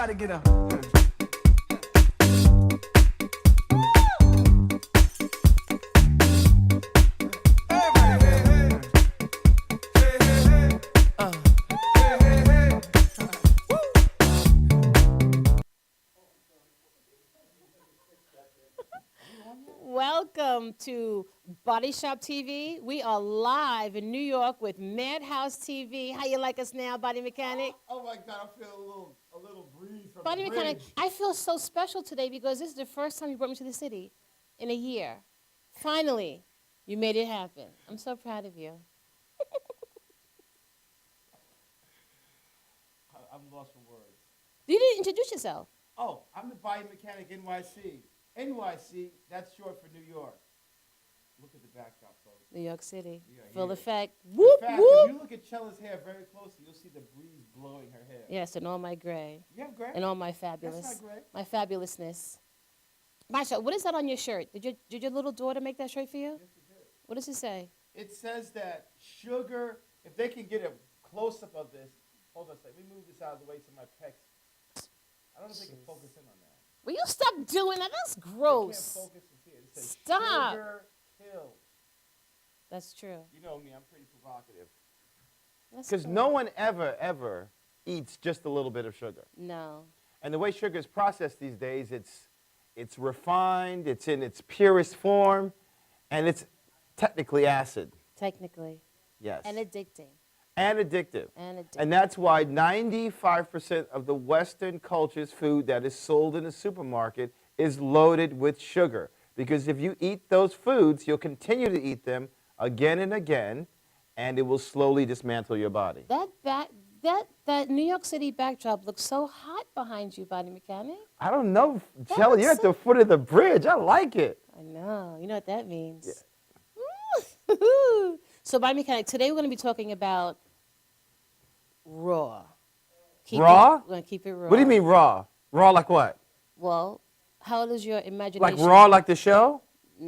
Everybody get up. Welcome to Body Shop TV. We are live in New York with Madhouse TV. How you like us now, Body Mechanic? Oh my God, I feel a little breeze from Body the Mechanic, bridge. I feel so special today because this is the first time you brought me to the city in a year. Finally, you made it happen. I'm so proud of you. I'm lost for words. You didn't introduce yourself. Oh, I'm the Body Mechanic NYC. NYC, that's short for New York. Look at the backdrop, folks. New York City. We are Full here. effect. In Whoop, fact, whoop. if you look at Chella's hair very closely, you'll see the breeze blowing her hair. Yes, and all my gray. You have gray? And all my fabulous. That's not gray. My fabulousness. Masha, what is that on your shirt? Did your little daughter make that shirt for you? Yes, it did. What does it say? It says that sugar, if they can get a close-up of this, hold on a second, let me move this out of the way so my pecs, I don't know if they can focus in on that. Will you stop doing that? That's They gross. can't focus here. It says Stop. sugar kills. That's true. You know me, I'm pretty provocative. That's Because cool. no one ever eats just a little bit of sugar. No. And the way sugar is processed these days, it's refined, it's in its purest form, and it's technically acid. Technically. Yes. And addicting. And addictive. And addicting. And that's why 95% of the Western culture's food that is sold in the supermarket is loaded with sugar. Because if you eat those foods, you'll continue to eat them again and again, and it will slowly dismantle your body. That New York City backdrop looks so hot behind you, Body Mechanic. I don't know, That Shelley, looks you're at so- the foot of the bridge. I like it. I know. You know what that means. Woo. So, Body Mechanic, today we're going to be talking about raw. Raw? We're going to keep it raw. What do you mean raw? Raw like what? Well, how does your imagination... Like raw like the show?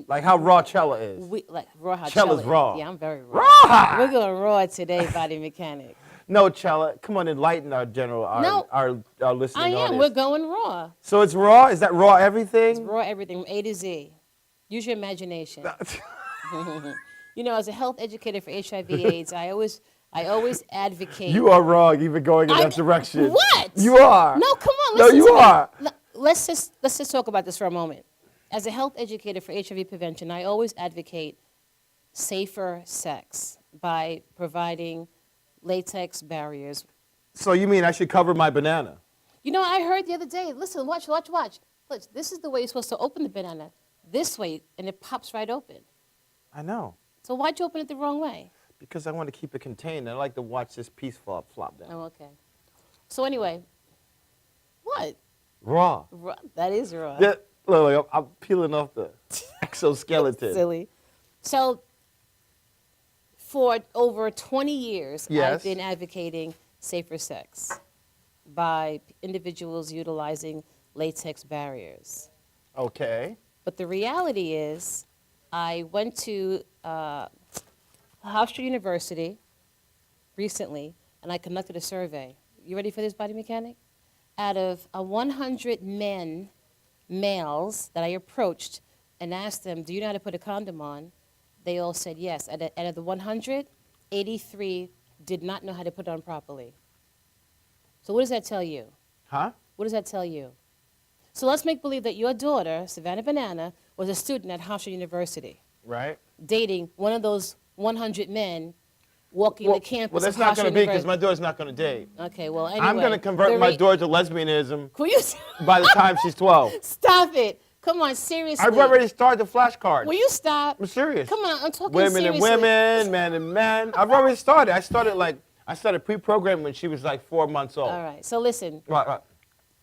Like how raw Chella is. Like raw how Chella's Chella is. raw. Yeah, I'm very raw. Raw! We're going raw today, Body Mechanic. No, Chella, come on, enlighten our No. our listening I am. audience. We're going raw. So it's raw? Is that raw everything? It's raw everything from A to Z. Use your imagination. You know, as a health educator for HIV/AIDS, I always advocate. You are wrong, even going in I- that direction. What? You are. No, come on. No, Listen you to me. are. Let's just talk about this for a moment. As a health educator for HIV prevention, I always advocate safer sex by providing latex barriers. So you mean I should cover my banana? You know, I heard the other day. Listen, watch. Look, this is the way you're supposed to open the banana. This way, and it pops right open. I know, So why'd you open it the wrong way? because I want to keep it contained. I like to watch this piece flop down. Oh, okay. So anyway, what? Raw. That is raw. Look, I'm peeling off the exoskeleton. Silly. So for over 20 years, Yes. I've been advocating safer sex by individuals utilizing latex barriers. Okay. But the reality is, I went to Hofstra University recently, and I conducted a survey. You ready for this, Body Mechanic? Out of 100 males that I approached and asked them, do you know how to put a condom on? They all said yes. Out of the 100, 83 did not know how to put it on properly. So what does that tell you? Huh? What does that tell you? So let's make believe that your daughter, Savannah Banana, was a student at Hofstra University, Right? dating one of those 100 men walking the campus well, that's of not Hofstra going to be because University. my daughter's not going to date. Okay, well, anyway. I'm going to convert my daughter to lesbianism Will you by the time she's 12. stop it? Come on, seriously. I've already started the flashcards. Will you stop? I'm serious. Come on, I'm talking Women seriously. and women, men and men. I've already started. I started pre-programming when she was like 4 months old. All right, so listen, Right.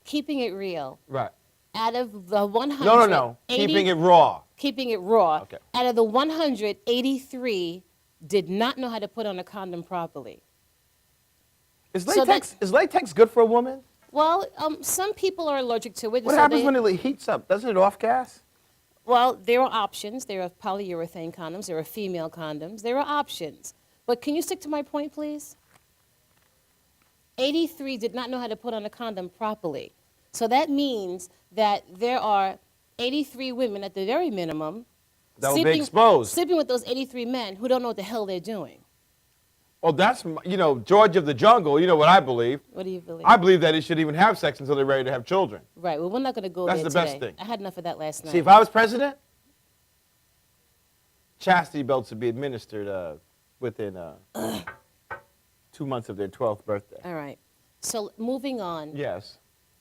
keeping it real. Right. Out of the 100, No. 80 Keeping it raw. keeping it raw. Okay. Out of the 183 did not know how to put on a condom properly. Is So latex good for a woman? Well, some people are allergic to it. What so happens they- when it heats up? Doesn't it off gas? Well, there are options. There are polyurethane condoms. There are female condoms. There are options. But can you stick to my point, please? 83 did not know how to put on a condom properly. So that means that there are 83 women at the very minimum That will be exposed. sleeping with those 83 men who don't know what the hell they're doing. Oh, that's, George of the Jungle. You know what I believe? What do you believe? I believe that they should even have sex until they're ready to have children. Right. Well, we're not going to go That's there the best today. thing. I had enough of that last night. See, if I was president, chastity belts would be administered within 2 months of their 12th birthday. All right. So moving on. Yes.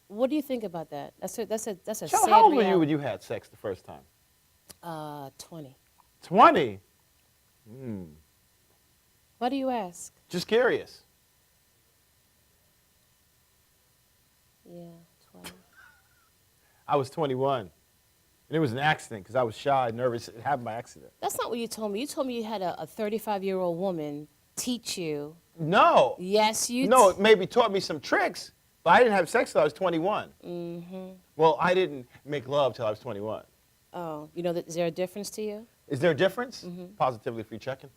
What do you think about that? That's a Shell, sad how old were you reality. when you had sex the first time? 20. 20. Why do you ask? Just curious. Yeah, 20. I was 21. And it was an accident because I was shy and nervous. It happened by accident. That's not what you told me. You told me you had a 35-year-old woman teach you. No. Yes, you No, it maybe taught me some tricks, but I didn't have sex till I was 21. Mm-hmm. Well, I didn't make love till I was 21. Oh, you know, is there a difference to you? Is there a difference? Mm-hmm. Positively free checking.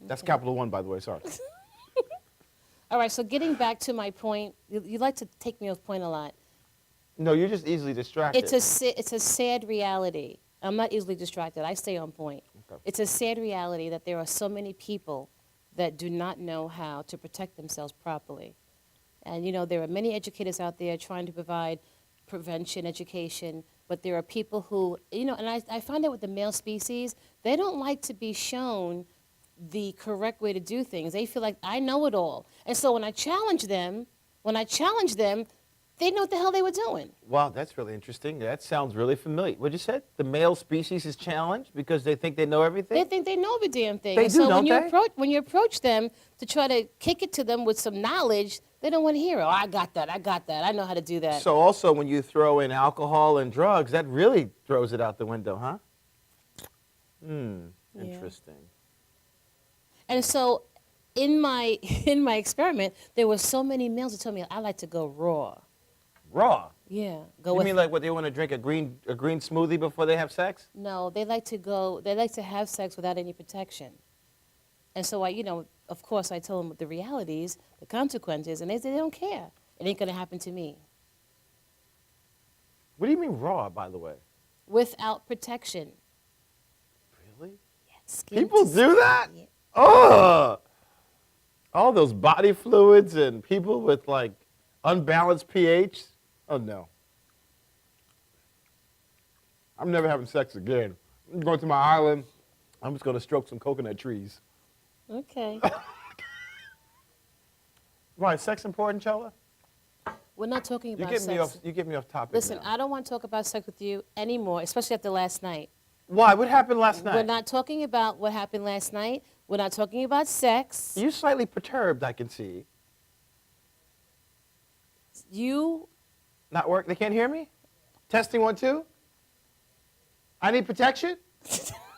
That's capital one, by the way. Sorry. All right, so getting back to my point, you like to take me off point a lot. No, you're just easily distracted. It's a sad reality. I'm not easily distracted. I stay on point. Okay. It's a sad reality that there are so many people that do not know how to protect themselves properly. And, there are many educators out there trying to provide prevention education, but there are people who, and I find that with the male species, they don't like to be shown the correct way to do things. They feel like, I know it all. And so when I challenge them, they know what the hell they were doing. Wow, that's really interesting. That sounds really familiar. What you said? The male species is challenged because they think they know everything? They think they know every damn thing. They And do, so don't when you they? when you approach them to try to kick it to them with some knowledge, they don't want to hear it. Oh, I got that. I know how to do that. So also when you throw in alcohol and drugs, that really throws it out the window, huh? Yeah. Interesting. And so in my experiment, there were so many males that told me I like to go raw. Raw? Yeah, go You with mean like what, they want to drink a green smoothie before they have sex? No, they like to have sex without any protection. And so of course I tell them the realities, the consequences, and they say they don't care. It ain't gonna happen to me. What do you mean raw, by the way? Without protection. Really? Skin People to do that? skin. Ugh! All those body fluids and people with like unbalanced pH. Oh no. I'm never having sex again. I'm going to my island. I'm just going to stroke some coconut trees. Okay. Why, is sex important, Chola? We're not talking You about get sex. me off topic. Listen, now. I don't want to talk about sex with you anymore, especially after last night. Why? What happened last night? We're not talking about what happened last night. We're not talking about sex. You're slightly perturbed, I can see. You, Not work? They can't hear me? Testing 1, 2? I need protection?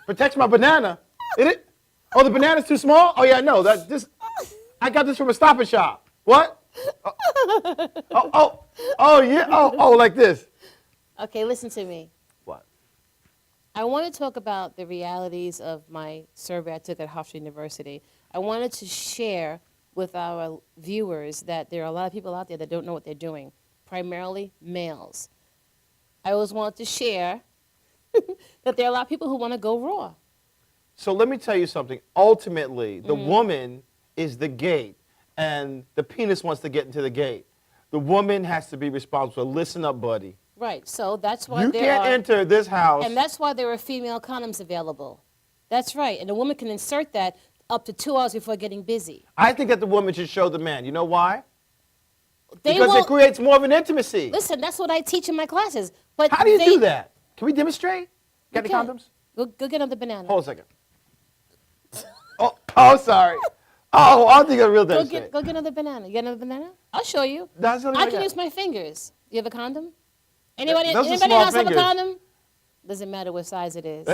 Protect my banana. It? Oh, the banana's too small? Oh, yeah, no. I got this from a Stop and Shop. What? Oh, yeah. Oh, like this. okay, listen to me. What? I want to talk about the realities of my survey I took at Hofstra University. I wanted to share with our viewers that there are a lot of people out there that don't know what they're doing, primarily males. I always wanted to share that there are a lot of people who want to go raw. So let me tell you something. Ultimately, the woman is the gate, and the penis wants to get into the gate. The woman has to be responsible. Listen up, buddy. Right, so that's why You there can't are, enter this house. and that's why there are female condoms available. That's right, and a woman can insert that up to 2 hours before getting busy. I think that the woman should show the man. You know why? They Because it won't- creates more of an intimacy. Listen, that's what I teach in my classes. But How do you they- do that? Can we demonstrate? Got any Okay. condoms? Go get another banana. Hold a second. Oh, sorry. Oh, I think a real demonstrate. Go get another banana. You got another banana? I'll show you. That's the only I thing can I use got. my fingers. You have a condom? Anybody those are anybody small else have a fingers. condom? Doesn't matter what size it is.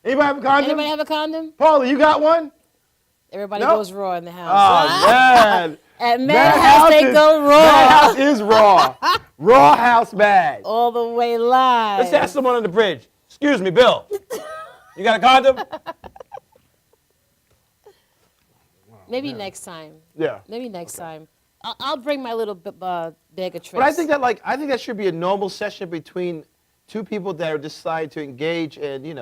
Anybody have a condom? Anybody have a condom? Paulie, you got one? Everybody Nope. goes raw in the house. Oh, man. At Mad That House, they is- go raw. That house is raw. Raw house bag. All the way live. Let's ask someone on the bridge. Excuse me, Bill. You got a condom? Maybe next time. Yeah. Maybe next time. I'll bring my little bag of tricks. But I think that should be a normal session between two people that are decide to engage in,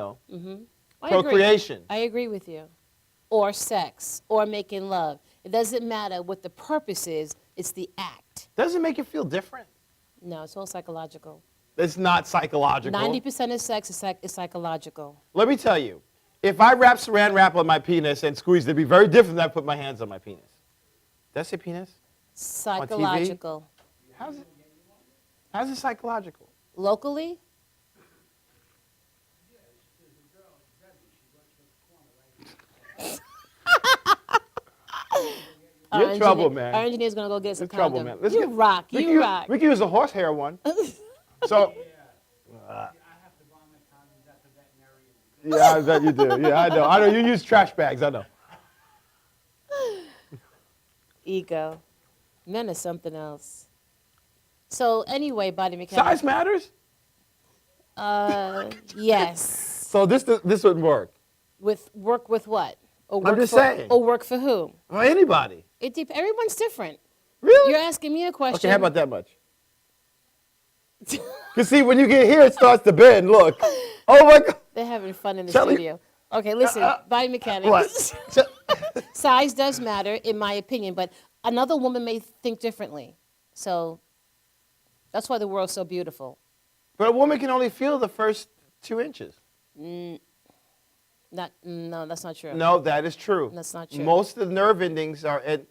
I procreation. Agree. I agree with you. Or sex, or making love. It doesn't matter what the purpose is, it's the act. Doesn't it make it feel different? No, it's all psychological. It's not psychological. 90% of sex is psychological. Let me tell you, if I wrap saran wrap on my penis and squeeze, it'd be very different than I put my hands on my penis. Did I say penis? Psychological. How's it psychological? Locally? You're in trouble, man. Our engineer's going to go get some Trouble, condom. man. You rock. You rock. We can use a horsehair one. So. Yeah, I bet you do. Yeah, I know. I know. You use trash bags. I know. Ego. Men are something else. So anyway, body mechanics. Size matters. Yes. So this wouldn't work. Work with what? Or I'm just saying. Or work for whom? Or anybody. Everyone's different. Really? You're asking me a question. Okay, how about that much? Because see, when you get here, it starts to bend. Look. Oh my God. They're having fun in the Shelly. studio. Okay, listen, body mechanics. What? Size does matter, in my opinion, but another woman may think differently. So that's why the world's so beautiful. But a woman can only feel the first 2 inches. No, that's not true. No, that is true. That's not true. Most of the nerve endings are at.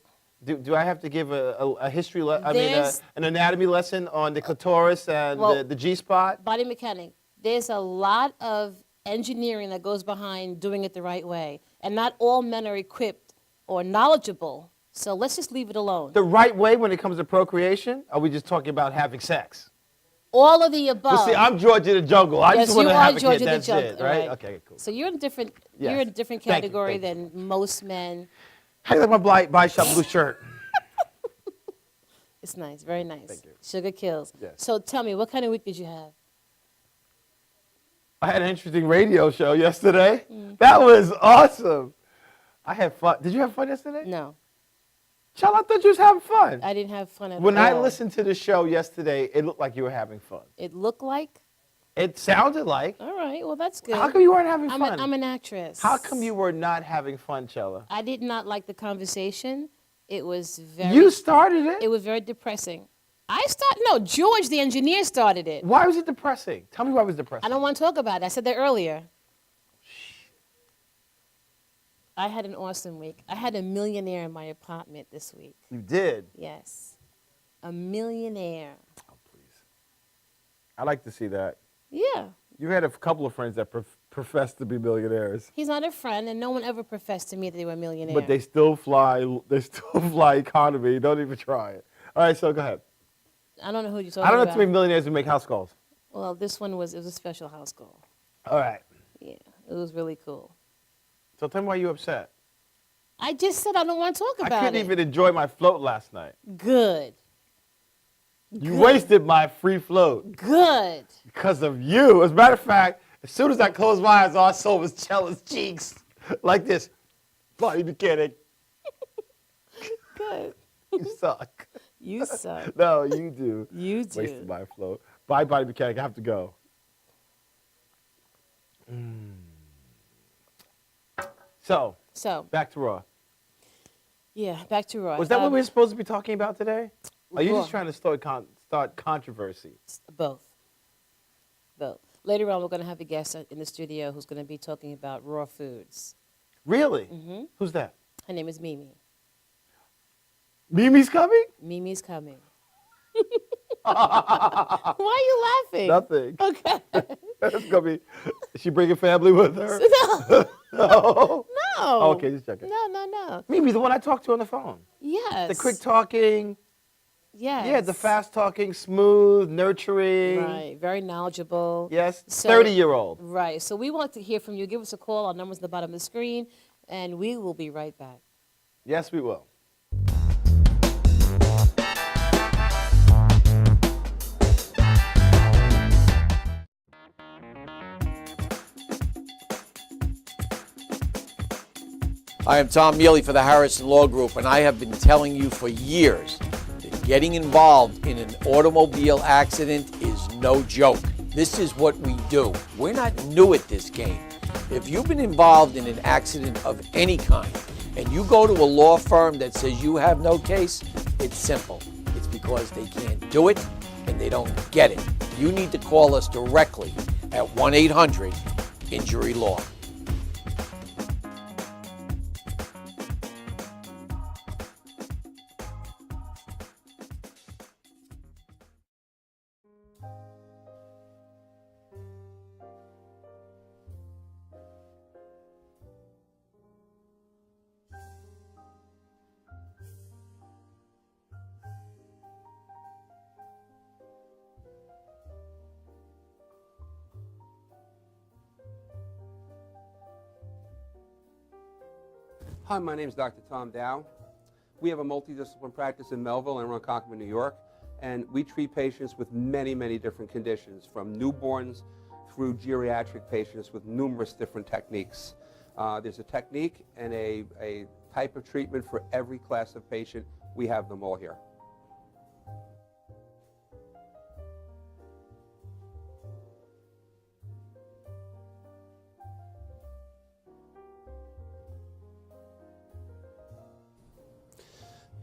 Do I have to give a history? An anatomy lesson on the clitoris and the G spot? Body mechanic. There's a lot of engineering that goes behind doing it the right way, and not all men are equipped or knowledgeable. So let's just leave it alone. The right way when it comes to procreation? Are we just talking about having sex? All of the above. Well, see, I'm George of the Jungle. I Yes, just want you to are have a George kid. of the That's Jungle, it, right? right. Okay, cool. So you're in a different. Yes. You're in a different Thank you, category thank than most men. How do you like my buy shop blue shirt? It's nice, very nice. Thank you. Sugar kills. Yes. So tell me, what kind of week did you have? I had an interesting radio show yesterday. That was awesome. I had fun. Did you have fun yesterday? No, Child, I thought you was having fun. I didn't have fun at all. When I listened to the show yesterday, it looked like you were having fun. It looked like? It sounded like. All right, well, that's good. How come you weren't having I'm fun? I'm an actress. How come you were not having fun, Chella? I did not like the conversation. It was very. You started it. It was very depressing. No, George, the engineer, started it. Why was it depressing? Tell me why it was depressing. I don't want to talk about it. I said that earlier. I had an awesome week. I had a millionaire in my apartment this week. You did? Yes. A millionaire. Oh, please. I like to see that. Yeah. You had a couple of friends that professed to be millionaires. He's not a friend, and no one ever professed to me that they were a millionaire. But they still fly economy. Don't even try it. All right, so go ahead. I don't know who you're talking I don't know about. too many millionaires who make house calls. Well, this one was a special house call. All right. Yeah, it was really cool. So tell me why you upset. I just said I don't want to talk I about couldn't it. even enjoy my float last night. Good. You wasted my free float Good. because of you. As a matter of fact, as soon as I closed my eyes, all I saw was Chella's cheeks like this. Body mechanic. Good. You suck. You suck. No, you do. You do. Wasted my float. Bye, body mechanic. I have to go. So, back to Raw. Yeah, back to Raw. Was that what we were supposed to be talking about today? Are you Raw. just trying to start controversy? Both. Both. Later on, we're going to have a guest in the studio who's going to be talking about raw foods. Really? Mm-hmm. Who's that? Her name is Mimi. Mimi's coming? Mimi's coming. Why are you laughing? Nothing. Okay. It's gonna be. Is she bringing family with her? No. No. No. Okay, just checking. No. Mimi, the one I talked to on the phone. Yes. The quick talking. Yes. Yeah, the fast talking, smooth, nurturing. Right. Very knowledgeable. Yes. So- 30-year-old. Right. So we want to hear from you. Give us a call. Our number's at the bottom of the screen, and we will be right back. Yes, we will. I am Tom Mealy for the Harrison Law Group, and I have been telling you for years that getting involved in an automobile accident is no joke. This is what we do. We're not new at this game. If you've been involved in an accident of any kind, and you go to a law firm that says you have no case, it's simple. It's because they can't do it and they don't get it. You need to call us directly at 1-800-INJURY-LAW. Hi, my name is Dr. Tom Dow. We have a multidisciplinary practice in Melville and Ronkonkoma, New York, and we treat patients with many, many different conditions, from newborns through geriatric patients with numerous different techniques. There's a technique and a type of treatment for every class of patient. We have them all here.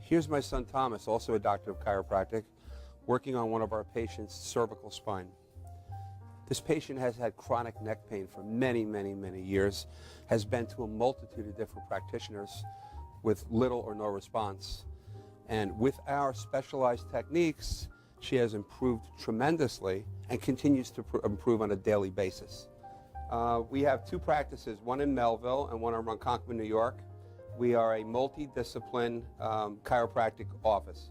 Here's my son Thomas, also a doctor of chiropractic, working on one of our patients' cervical spine. This patient has had chronic neck pain for many, many, many years, has been to a multitude of different practitioners with little or no response. And with our specialized techniques, she has improved tremendously and continues to improve on a daily basis. We have two practices, one in Melville and one in Ronkonkoma, New York. We are a multidiscipline chiropractic office.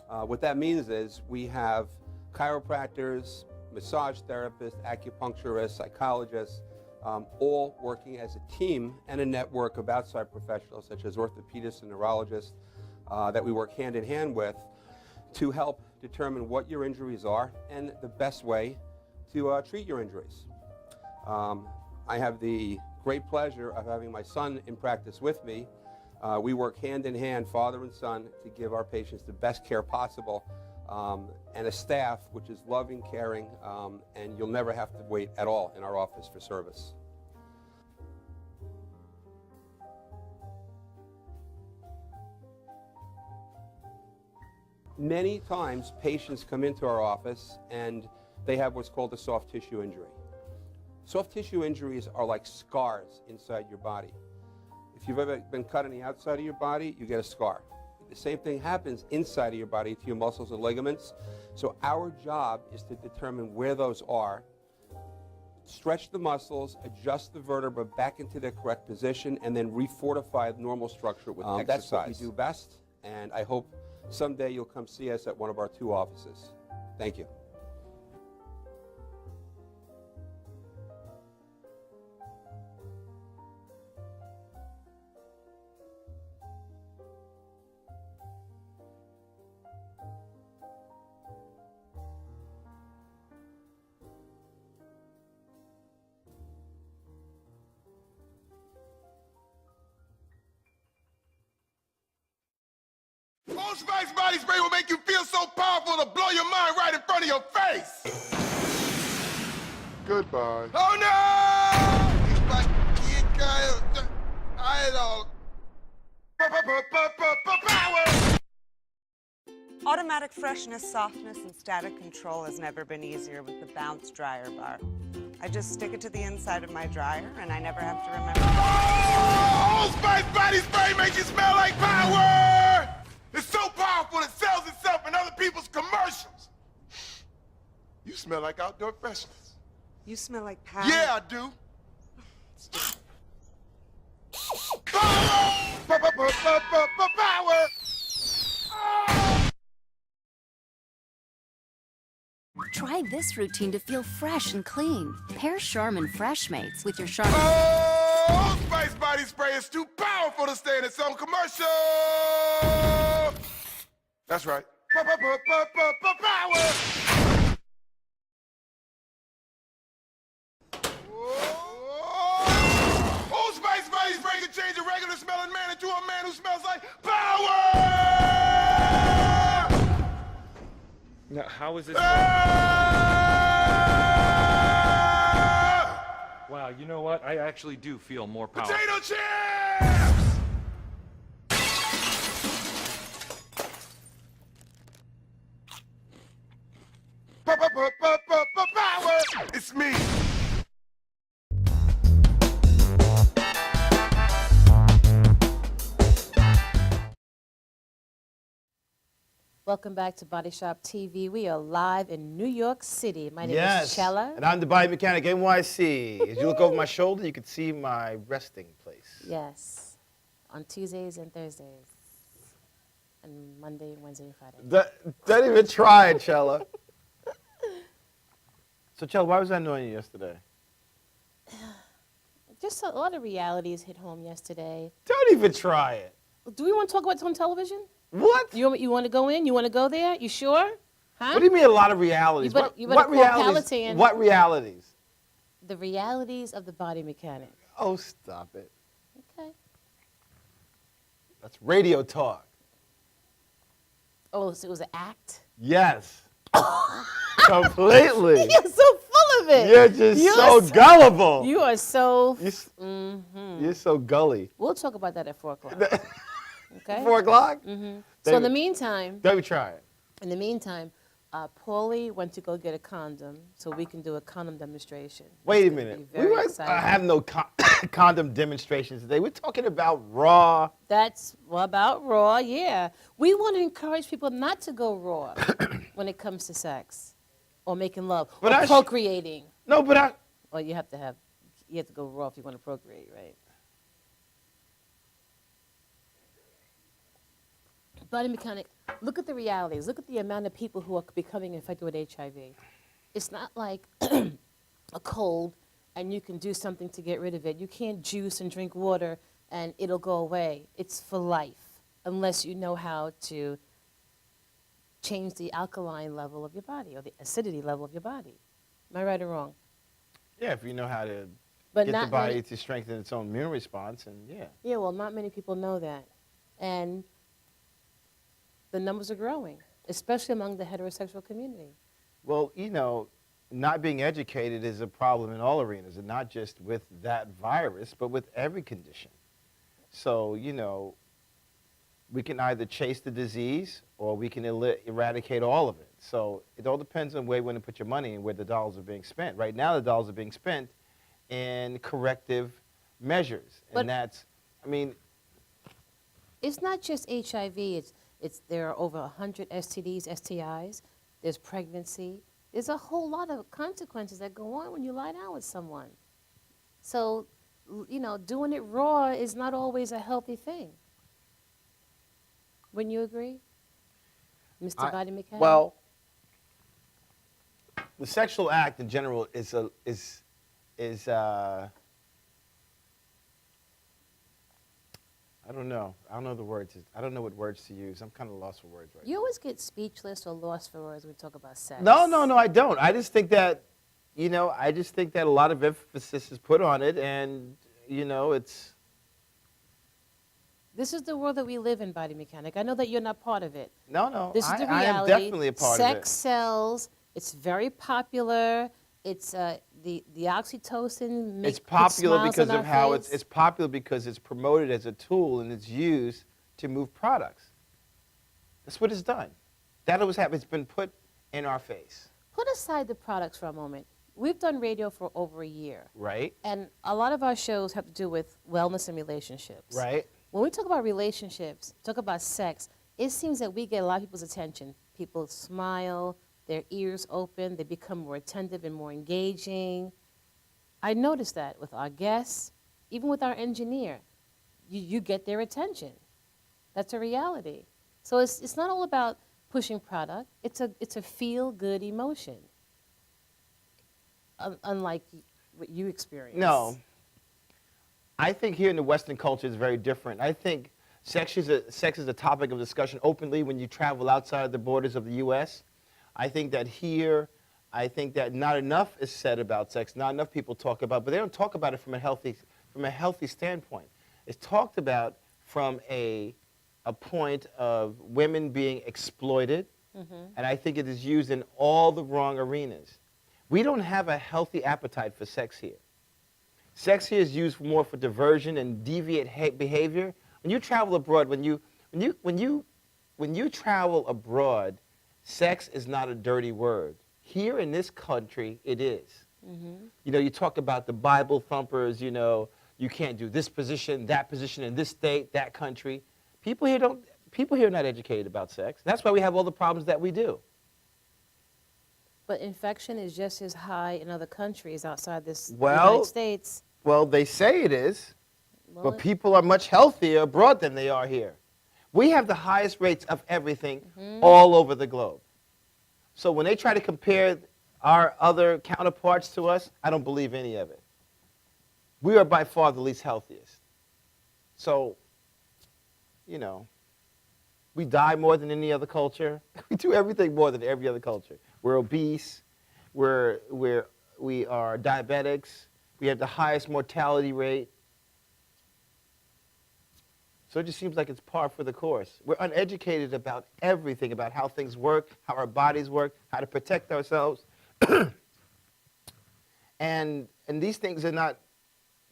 What that means is we have chiropractors, massage therapists, acupuncturists, psychologists, all working as a team and a network of outside professionals such as orthopedists and neurologists that we work hand in hand with to help determine what your injuries are and the best way to treat your injuries. I have the great pleasure of having my son in practice with me. We work hand in hand, father and son, to give our patients the best care possible, and a staff which is loving, caring, and you'll never have to wait at all in our office for service. Many times patients come into our office and they have what's called a soft tissue injury. Soft tissue injuries are like scars inside your body. If you've ever been cut on the outside of your body, you get a scar. The same thing happens inside of your body to your muscles and ligaments. So our job is to determine where those are, stretch the muscles, adjust the vertebra back into their correct position, and then refortify the normal structure with exercise. That's what we do best, and I hope someday you'll come see us at one of our two offices. Thank you. Old Spice body spray will make you feel so powerful to blow your mind right in front of your face. Goodbye. Oh no! Power! Automatic freshness, softness, and static control has never been easier with the Bounce Dryer Bar. I just stick it to the inside of my dryer, and I never have to remember. Oh, Old Spice body spray makes you smell like power! It's so powerful it sells itself in other people's commercials. You smell like outdoor freshness. You smell like power. Yeah, I do. Power! Power! Try this routine to feel fresh and clean. Pair Charmin Fresh Mates with your Charmin. Oh, Old Spice body spray is too powerful to stay in its own commercial. That's right. Power! Old Spice body spray can change a regular smelling man how is this? Wow, you know what? I actually do feel more powerful. Potato chips! Power! It's me. Welcome back to Body Shop TV. We are live in New York City. My name is Yes. Chella. And I'm the body mechanic NYC. As you look over my shoulder, you can see my resting place. Yes, on Tuesdays and Thursdays, and Monday, Wednesday, and Friday. Don't even try it, Chella. So, Chella, why was I annoying you yesterday? Just a lot of realities hit home yesterday. Don't even try it. Do we want to talk about this on television? What? You want to go in? You want to go there? You sure? Huh? What do you mean a lot of realities? You better what call realities? Palatine. What realities? The realities of the body mechanic. Oh, stop it. Okay. That's radio talk. Oh, so it was an act? Yes. Completely. You're so full of it. You're just so gullible. You are so. You're so gully. We'll talk about that at 4 o'clock. Okay? 4 o'clock? So in the meantime, Don't even try it. Paulie went to go get a condom so we can do a condom demonstration. Wait a It's gonna minute. be very We exciting. have no condom demonstrations today. We're talking about raw. That's about raw, yeah. We want to encourage people not to go raw when it comes to sex or making love But or I sh- procreating. No, but Well, you have to go raw if you want to procreate, right? Body mechanic, look at the realities. Look at the amount of people who are becoming infected with HIV. It's not like a cold and you can do something to get rid of it. You can't juice and drink water and it'll go away. It's for life, unless you know how to change the alkaline level of your body or the acidity level of your body. Am I right or wrong? yeah, if you know how to But get the not body many- to strengthen its own immune response, and yeah. Yeah, well, not many people know that. And the numbers are growing, especially among the heterosexual community. Well, not being educated is a problem in all arenas, and not just with that virus, but with every condition. So, we can either chase the disease or we can eradicate all of it. So it all depends on where you want to put your money and where the dollars are being spent. Right now, the dollars are being spent in corrective measures, But- and that's, It's not just HIV. There are over 100 STDs, STIs. There's pregnancy. There's a whole lot of consequences that go on when you lie down with someone. So, doing it raw is not always a healthy thing. Wouldn't you agree, Mr. Body Mechanic? Well, the sexual act in general is I don't know. I don't know the words. I don't know what words to use. I'm kind of lost for words right You always get speechless or lost for words when we talk about sex. now. No, I don't. I just think that, a lot of emphasis is put on it, and, it's. This is the world that we live in, Body Mechanic. I know that you're not part of it. No. This is the I reality. am definitely a part Sex of it. sells. It's very popular. It's the oxytocin It's puts popular smiles because on of our how face. it's popular because it's promoted as a tool and it's used to move products. That's what it's done. That always happens. It's been put in our face, Put aside the products for a moment. We've done radio for over a year, right? and a lot of our shows have to do with wellness and relationships. Right. When we talk about relationships, talk about sex, it seems that we get a lot of people's attention. People smile, their ears open, they become more attentive and more engaging. I noticed that with our guests, even with our engineer. You get their attention. That's a reality. So it's not all about pushing product. It's a feel-good emotion, unlike what you experience. No. I think here in the Western culture is very different. I think sex is a topic of discussion openly when you travel outside the borders of the U.S. I think that not enough is said about sex. Not enough people talk about, but they don't talk about it from a healthy standpoint. It's talked about from a point of women being exploited And I think it is used in all the wrong arenas. We don't have a healthy appetite for sex here. Sex here is used more for diversion and deviant behavior. When you travel abroad, when you travel abroad, sex is not a dirty word. Here in this country, it is. You know, you talk about the Bible thumpers, you know, you can't do this position in this state, that country. People here are not educated about sex. That's why we have all the problems that we do. But infection is just as high in other countries outside this Well, United States. Well, they say it is, Well, but people are much healthier abroad than they are here. We have the highest rates of everything all over the globe. So when they try to compare our other counterparts to us, I don't believe any of it. We are by far the least healthiest. So, you know, we die more than any other culture. We do everything more than every other culture. We're obese. We are diabetics. We have the highest mortality rate. So it just seems like it's par for the course. We're uneducated about everything, about how things work, how our bodies work, how to protect ourselves. and these things are not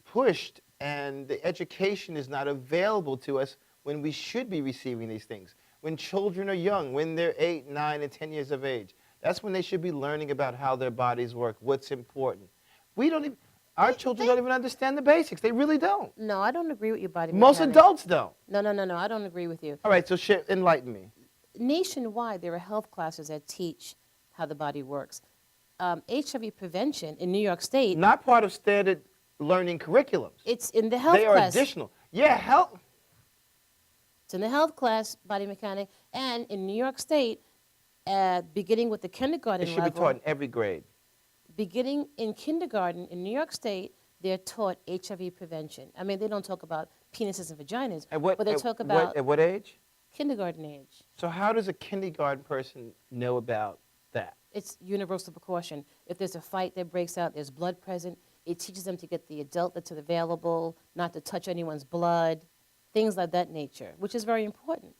pushed, and the education is not available to us when we should be receiving these things. When children are young, when they're 8, 9, and 10 years of age, that's when they should be learning about how their bodies work, what's important. Our children don't even understand the basics. They really don't. No, I don't agree with you, body Most mechanic. adults don't. No, I don't agree with you. All right, so enlighten me. Nationwide, there are health classes that teach how the body works. HIV prevention in New York State, Not part of standard learning curriculums. it's in the health They are class. additional. Yeah, health. It's in the health class, body mechanic, and in New York State, beginning with the kindergarten It should be level. taught in every grade. Beginning in kindergarten in New York State, they're taught HIV prevention. I mean, they don't talk about penises and vaginas, but they talk about At what age? kindergarten age. So how does a kindergarten person know about that? It's universal precaution. If there's a fight that breaks out, there's blood present, it teaches them to get the adult that's available, not to touch anyone's blood, things like that nature, which is very important.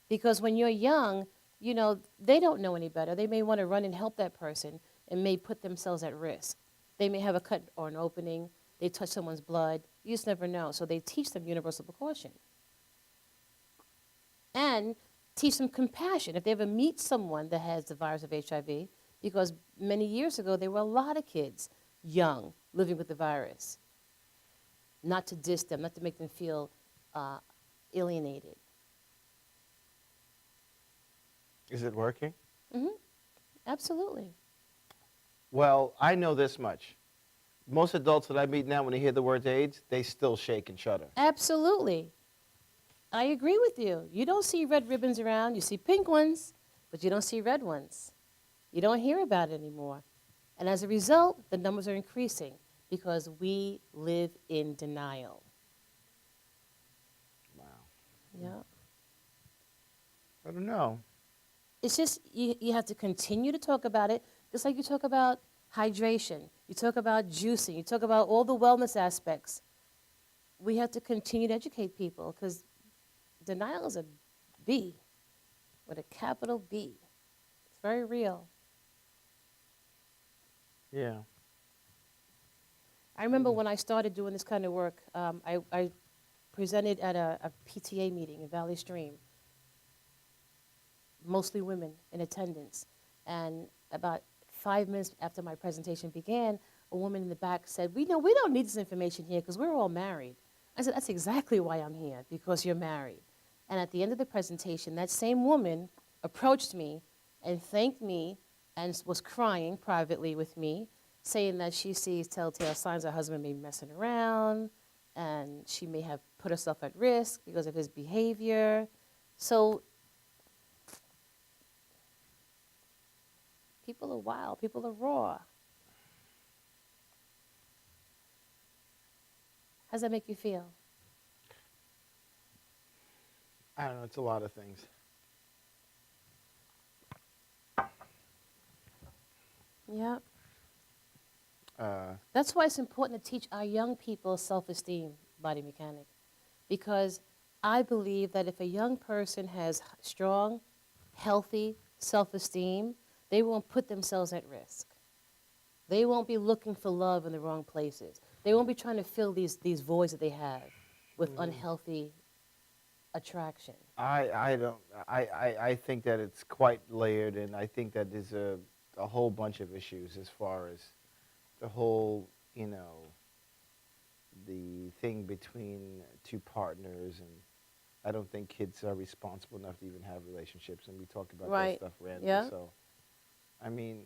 Because when you're young, you know, they don't know any better. They may want to run and help that person and may put themselves at risk. They may have a cut or an opening. They touch someone's blood. You just never know. So they teach them universal precaution. And teach them compassion. If they ever meet someone that has the virus of HIV, because many years ago there were a lot of kids, young, living with the virus. Not to diss them, not to make them feel alienated. Is it working? Absolutely. Well, I know this much. Most adults that I meet now, when they hear the words AIDS, they still shake and shudder. Absolutely. I agree with you. You don't see red ribbons around. You see pink ones, but you don't see red ones. You don't hear about it anymore. And as a result, the numbers are increasing because we live in denial. Wow. Yeah. I don't know. It's just, you have to continue to talk about it, just like you talk about hydration. You talk about juicing. You talk about all the wellness aspects. We have to continue to educate people because denial is a B, with a capital B. It's very real. Yeah. I remember when I started doing this kind of work, I presented at a PTA meeting in Valley Stream, mostly women in attendance. And about 5 minutes after my presentation began, a woman in the back said, we don't need this information here because we're all married. I said, that's exactly why I'm here, because you're married. And at the end of the presentation, that same woman approached me and thanked me and was crying privately with me, saying that she sees telltale signs her husband may be messing around and she may have put herself at risk because of his behavior. So people are wild, people are raw. How does that make you feel? I don't know. It's a lot of things. Yeah. That's why it's important to teach our young people self-esteem, body mechanic, because I believe that if a young person has strong, healthy self-esteem, they won't put themselves at risk. They won't be looking for love in the wrong places. They won't be trying to fill these voids that they have with unhealthy attraction. I think that it's quite layered, and I think that there's a whole bunch of issues as far as the whole, you know, the thing between two partners, and I don't think kids are responsible enough to even have relationships, and we talk about that stuff randomly. Yeah. So, I mean,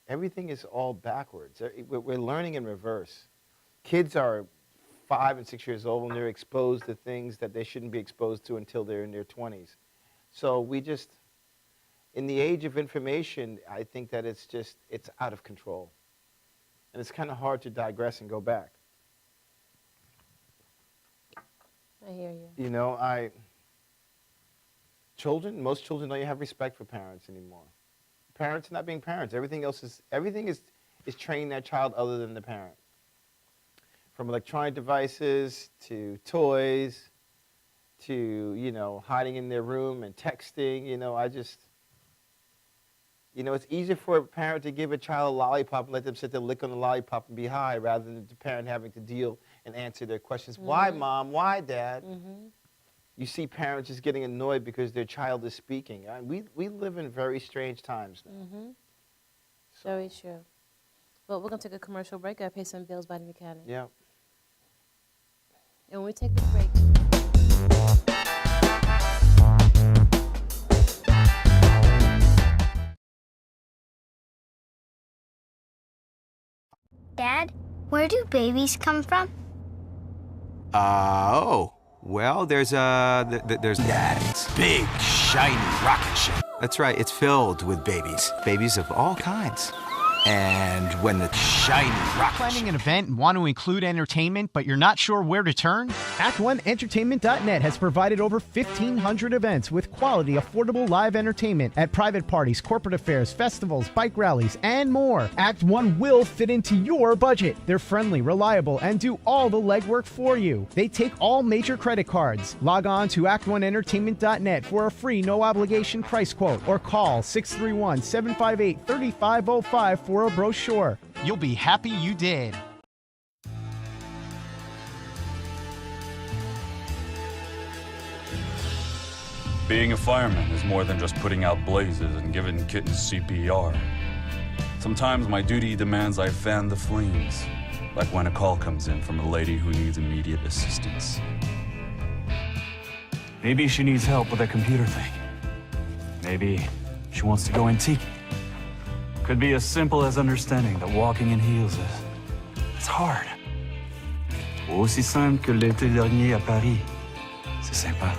everything is all backwards. We're learning in reverse. Kids are 5 and 6 years old, and they're exposed to things that they shouldn't be exposed to until they're in their 20s. So we just, in the age of information, I think that it's out of control. And it's kind of hard to digress and go back. I hear you. You know, most children don't even have respect for parents anymore. Parents are not being parents. Everything is training that child other than the parent. From electronic devices to toys to, you know, hiding in their room and texting, you know, it's easier for a parent to give a child a lollipop and let them sit there, lick on the lollipop and be high, rather than the parent having to deal and answer their questions. Mm-hmm. Why, Mom? Why, Dad? Mm-hmm. You see parents just getting annoyed because their child is speaking. We live in very strange times now. Mm-hmm. So. Very true. Well, we're going to take a commercial break. I pay some bills, Body Mechanic. Yeah. And when we take this break... Dad, where do babies come from? Well, there's Dad's big, shiny rocket ship. That's right, it's filled with babies of all kinds. And when the shiny rocket Planning an event and want to include entertainment, but you're not sure where to turn? Act1Entertainment.net has provided over 1,500 events with quality, affordable live entertainment at private parties, corporate affairs, festivals, bike rallies, and more. Act One will fit into your budget. They're friendly, reliable, and do all the legwork for you. They take all major credit cards. Log on to Act1Entertainment.net for a free, no-obligation price quote, or call 631-758-3505 for a brochure. You'll be happy you did. Being a fireman is more than just putting out blazes and giving kittens CPR. Sometimes my duty demands I fan the flames, like when a call comes in from a lady who needs immediate assistance. Maybe she needs help with a computer thing. Maybe she wants to go antique. Could be as simple as understanding that walking in heels it's hard. Aussi simple que l'été dernier à Paris. C'est sympa.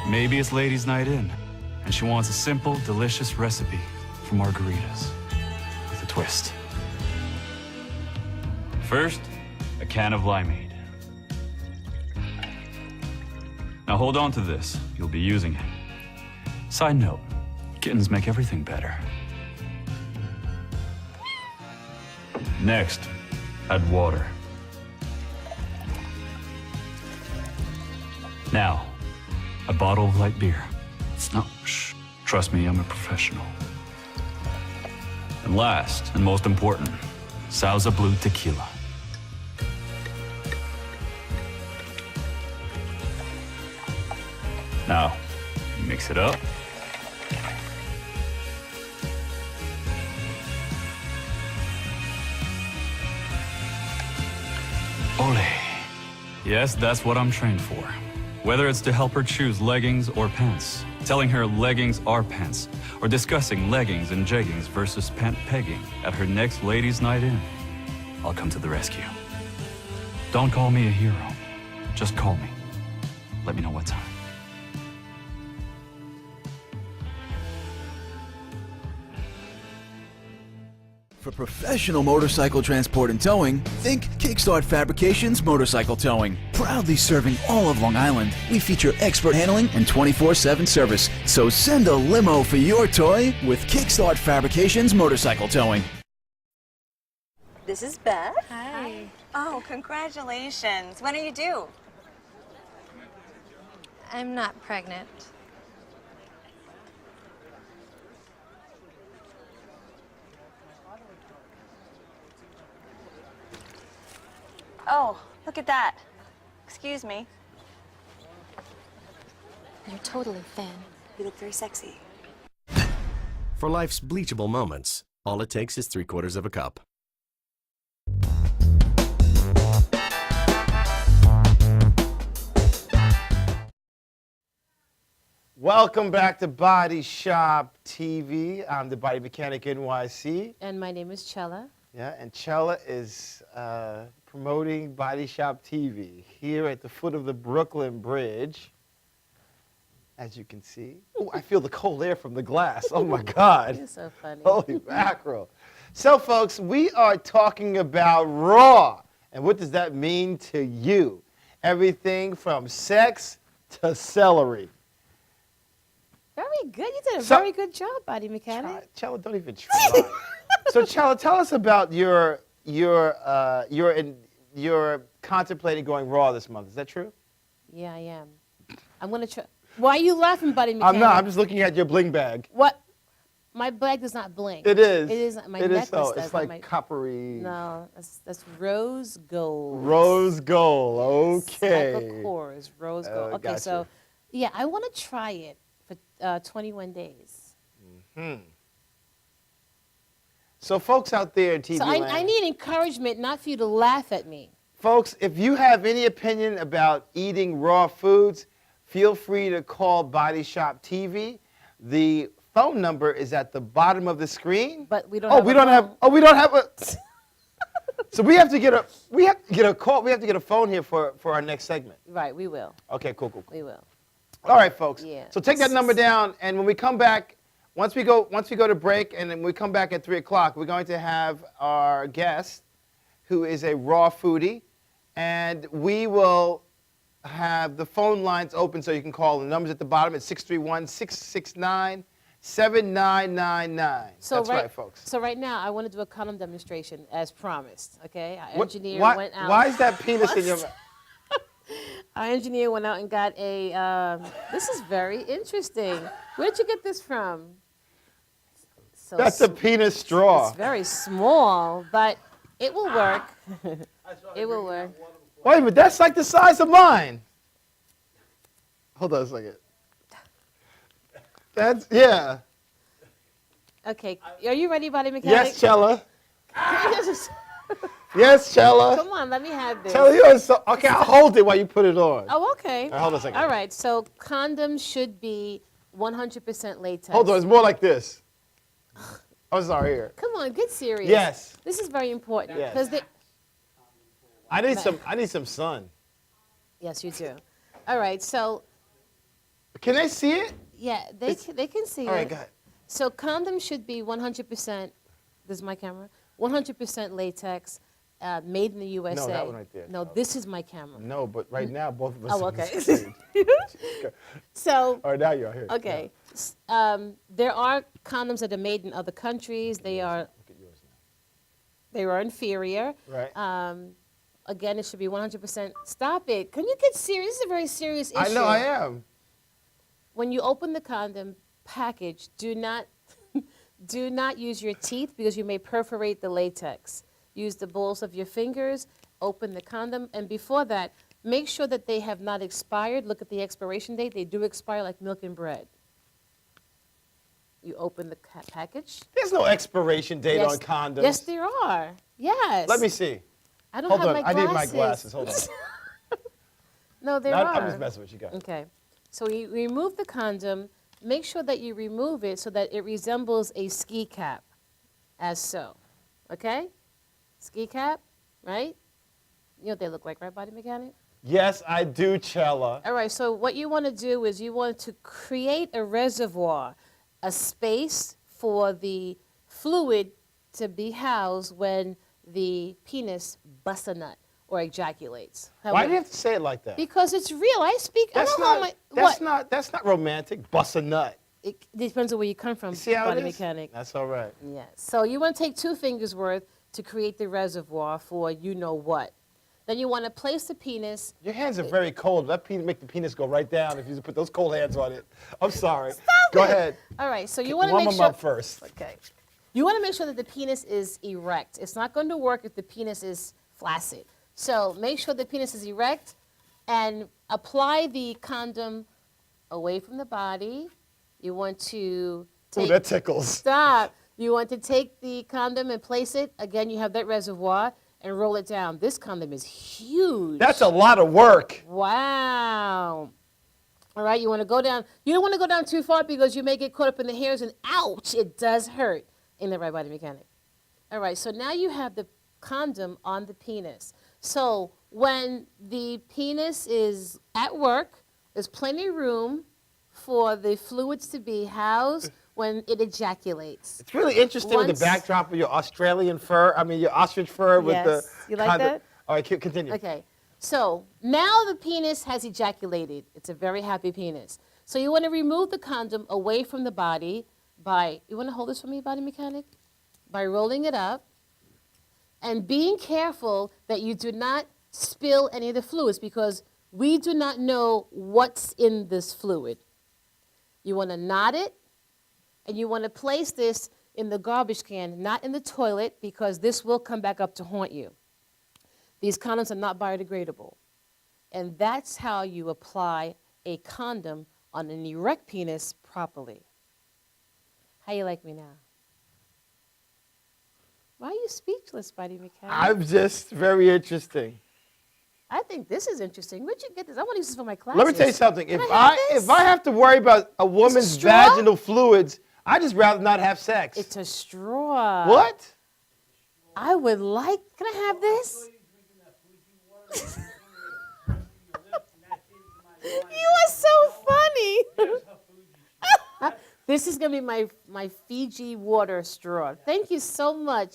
Maybe it's ladies' night in, and she wants a simple, delicious recipe for margaritas with a twist. First, a can of limeade. Now hold on to this. You'll be using it. Side note, kittens make everything better. Next, add water. Now, a bottle of light beer. No, shh. Trust me, I'm a professional. And last, and most important, Sauza Blue Tequila. Now, mix it up. Ole. Yes, that's what I'm trained for. Whether it's to help her choose leggings or pants, telling her leggings are pants, or discussing leggings and jeggings versus pant pegging at her next ladies' night in, I'll come to the rescue. Don't call me a hero. Just call me. Let me know what time. For professional motorcycle transport and towing, think Kickstart Fabrications Motorcycle Towing. Proudly serving all of Long Island, we feature expert handling and 24/7 service. So send a limo for your toy with Kickstart Fabrications Motorcycle Towing. This is Beth. Hi. Oh, congratulations. When are you due? I'm not pregnant. Oh, look at that. Excuse me. You're totally thin. You look very sexy. For life's bleachable moments, all it takes is 3/4 of a cup. Welcome back to Body Shop TV. I'm the Body Mechanic NYC. And my name is Chella. Yeah, and Chella is promoting Body Shop TV here at the foot of the Brooklyn Bridge. As you can see. Oh, I feel the cold air from the glass. Oh my God. You're so funny. Holy mackerel. So folks, we are talking about raw. And what does that mean to you? Everything from sex to celery. Very good. You did a very good job, Body Mechanic. Chella, don't even try. So Chella, tell us about you're contemplating going raw this month. Is that true? Yeah, I am. I'm going to try. Why are you laughing, Buddy Mechanic? I'm not. I'm just looking at your bling bag. What? My bag does not blink. It is. It is. My it necklace is so. does. It's like my... coppery. No, that's rose gold. Rose gold. Okay. Like a core is rose gold. Okay, gotcha. so yeah, I want to try it for 21 days. So folks out there in TV So land, I need encouragement, not for you to laugh at me. folks, if you have any opinion about eating raw foods, feel free to call Body Shop TV. The phone number is at the bottom of the screen. But we don't. We don't have a. So we have to get a call. We have to get a phone here for our next segment. Right, we will. Okay, cool. We will. All right, folks. Yeah. So take that number down, and when we come back, once we go to break, and then we come back at 3 o'clock, we're going to have our guest, who is a raw foodie, and we will have the phone lines open so you can call. The number's at the bottom. It's 631-669-7999. So That's right, folks. So right now, I want to do a condom demonstration as promised. Okay, our What- engineer why- went out. why is that penis in your mouth? Our engineer went out and got a. This is very interesting. Where did you get this from? So That's a penis straw. It's very small, but it will work. It will work. Wait a minute, that's like the size of mine. Hold on a second. Yeah. Okay, are you ready, Body Mechanic? Yes, Chella. Yes, Chella. Come on, let me have this. Chella, you're so, okay, I'll hold it while you put it on. Oh, okay. All right, hold on a second. All right, so condoms should be 100% latex. Hold on, it's more like this. I'm sorry, here. Come on, get serious. Yes. This is very important. Yes. Because I need some sun. Yes, you do. All right, so. Can they see it? Yeah, they can see it. All right, go ahead. So condoms should be 100%, this is my camera, 100% latex, made in the USA. No, that one right there. No, this is my camera. No, but right now, both of us Oh, are on the okay. stage. So. All right, now you're here. Okay. There are condoms that are made in other countries. They are inferior. Right. Again, it should be 100%. Stop it. Can you get serious? This is a very serious issue. I know, I am. When you open the condom package, do not use your teeth because you may perforate the latex. Use the balls of your fingers, open the condom, and before that, make sure that they have not expired. Look at the expiration date. They do expire like milk and bread. You open the package. There's no expiration date Yes. on condoms. Yes, there are. Yes. Let me see. I don't Hold have on, my I glasses. need my glasses. Hold on. No, there No, are. I'm just messing with you guys. Okay. So you remove the condom. Make sure that you remove it so that it resembles a ski cap, as so. Okay? Ski cap, right? You know what they look like, right, Body Mechanic? Yes, I do, Chella. All right, so what you want to do is you want to create a reservoir, a space for the fluid to be housed when the penis busts a nut or ejaculates. Why do you have to say it like that? Because it's real. I speak. That's I don't know that's not romantic. Bust a nut. It depends on where you come from, See how Body it is? Mechanic. That's all right. Yes. So you want to take 2 fingers worth to create the reservoir for you know what. Then you want to place the penis. Your hands are very cold. That make the penis go right down if you put those cold hands on it. I'm sorry. Go ahead. All right. So you want to Warm make them sure. up first. Okay. You want to make sure that the penis is erect. It's not going to work if the penis is flaccid. So make sure the penis is erect and apply the condom away from the body. You want to take... that tickles. Stop. You want to take the condom and place it. Again, you have that reservoir and roll it down. This condom is huge. That's a lot of work. Wow. All right, you want to go down. You don't want to go down too far because you may get caught up in the hairs and ouch, it does hurt. Ain't that right, body mechanic? All right, so now you have the condom on the penis. So when the penis is at work, there's plenty of room for the fluids to be housed when it ejaculates. It's really interesting with the backdrop of your Australian fur. I mean, your ostrich fur with the. Yes, you like that? All right, continue. Okay, so now the penis has ejaculated. It's a very happy penis. So you want to remove the condom away from the body by, you want to hold this for me, body mechanic? By rolling it up and being careful that you do not spill any of the fluids because we do not know what's in this fluid. You want to knot it and you want to place this in the garbage can, not in the toilet because this will come back up to haunt you. These condoms are not biodegradable. And that's how you apply a condom on an erect penis properly. How you like me now? Why are you speechless, body mechanic? I'm just very interesting. I think this is interesting. Where'd you get this? I want to use this for my classes. Let me tell you something. If I have to worry about a woman's vaginal fluids, I just rather not have sex. It's a straw. What? I would like. Can I have this? You are so funny. This is going to be my Fiji water straw. Thank you so much.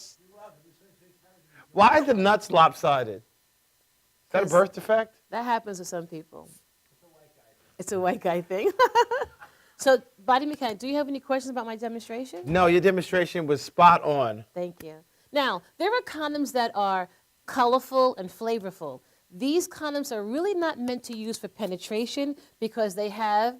Why is the nuts lopsided? Is that a birth defect? That happens to some people. It's a white guy thing. So, body mechanic, do you have any questions about my demonstration? No, your demonstration was spot on. Thank you. Now, there are condoms that are colorful and flavorful. These condoms are really not meant to use for penetration because they have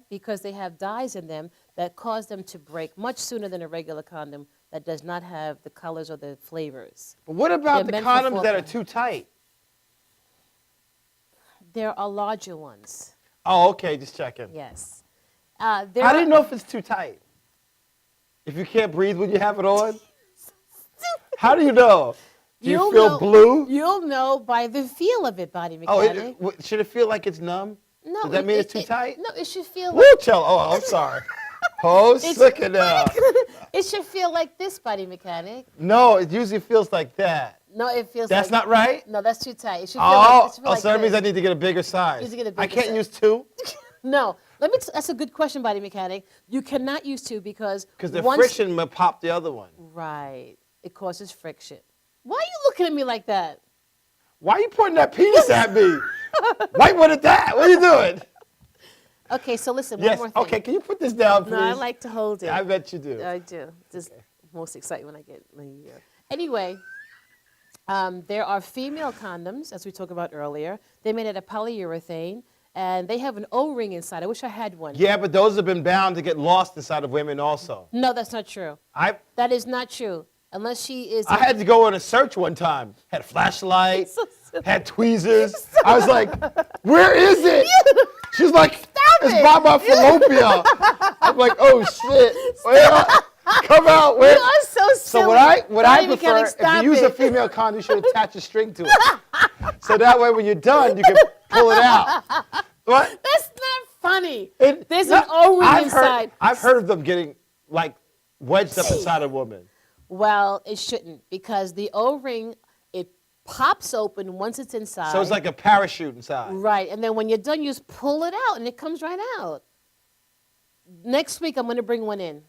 dyes in them that cause them to break much sooner than a regular condom that does not have the colors or the flavors. But what about They're the meant for condoms that are foreplay. too tight? There are larger ones. Oh, okay, just checking. Yes. How do you know if it's too tight? If you can't breathe when you have it on? How do you know? Do you feel blue? You'll know by the feel of it, body Oh, mechanic. should it feel like it's numb? No. Does that mean it's too tight? No, it should feel Woo, like... Chell. Oh, I'm sorry. Oh, sick it now. It should feel like this, body mechanic. No, it usually feels like that. No, it feels That's like... not right? No, that's too tight. It should feel like, it should feel like so that this. means I need to get a bigger size. You need to get a I bigger can't size. use two? No. That's a good question, body mechanic. You cannot use two because the once... friction will pop the other one. Right. It causes friction. Why are you looking at me like that? Why are you pointing that penis at me? Wipe one at that. What are you doing? Okay, so listen, Yes. one more thing. Okay, can you put this down, please? No, I like to hold it. I bet you do. I do. Just most excited when I get my year. Anyway, there are female condoms, as we talked about earlier. They're made out of polyurethane, and they have an O-ring inside. I wish I had one. Yeah, but those have been bound to get lost inside of women also. No, that's not true. That is not true. Unless she is... I had to go on a search one time. Had a flashlight, had tweezers. I was like, where is it? She's like, it's by my fallopian. I'm like, oh shit. Come out. Where? You are so silly. So what I Body prefer, mechanic, if stop you use a it. female condom, you should attach a string to it. So that way when you're done, you can pull it out. What? That's not funny. There's an No, O-ring inside. I've heard of them getting like wedged up inside a woman. Well, it shouldn't because the O-ring, it pops open once it's inside. So it's like a parachute inside. Right, and then when you're done, you just pull it out and it comes right out. Next week, I'm going to bring one in.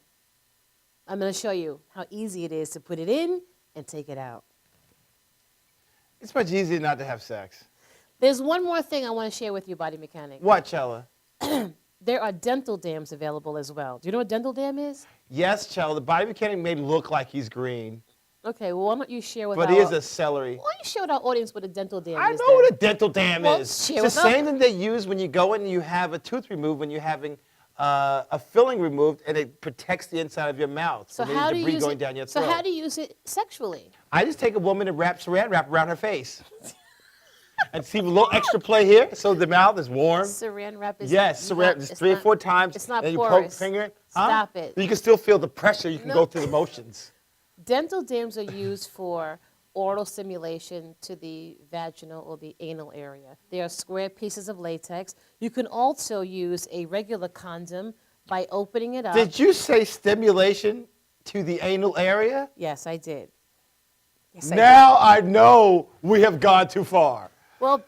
I'm going to show you how easy it is to put it in and take it out. It's much easier not to have sex. There's one more thing I want to share with you, body mechanic. What, Chella? There are dental dams available as well. Do you know what dental dam is? Yes, Chella. The body mechanic may look like he's green, Okay, well, why don't you share with but our... he is a celery. Why don't you share with our audience what a dental dam I is? know what a dental dam Well, is. share It's the with us. same thing they use when you go in and you have a tooth removed when you're having a filling removed, and it protects the inside of your mouth So from how any do you debris use going it? down your So throat. how do you use it sexually? I just take a woman and wrap saran wrap around her face. And see a little extra play here, so the mouth is warm. Saran wrap is Yes, saran, just 3 or 4 times. It's not then you poke porous. finger. Huh? Stop it. You can still feel the pressure. You can go through the motions. Dental dams are used for oral stimulation to the vaginal or the anal area. They are square pieces of latex. You can also use a regular condom by opening it up. Did you say stimulation to the anal area? Yes, I did. Yes, I Now I know we have gone too far. Well,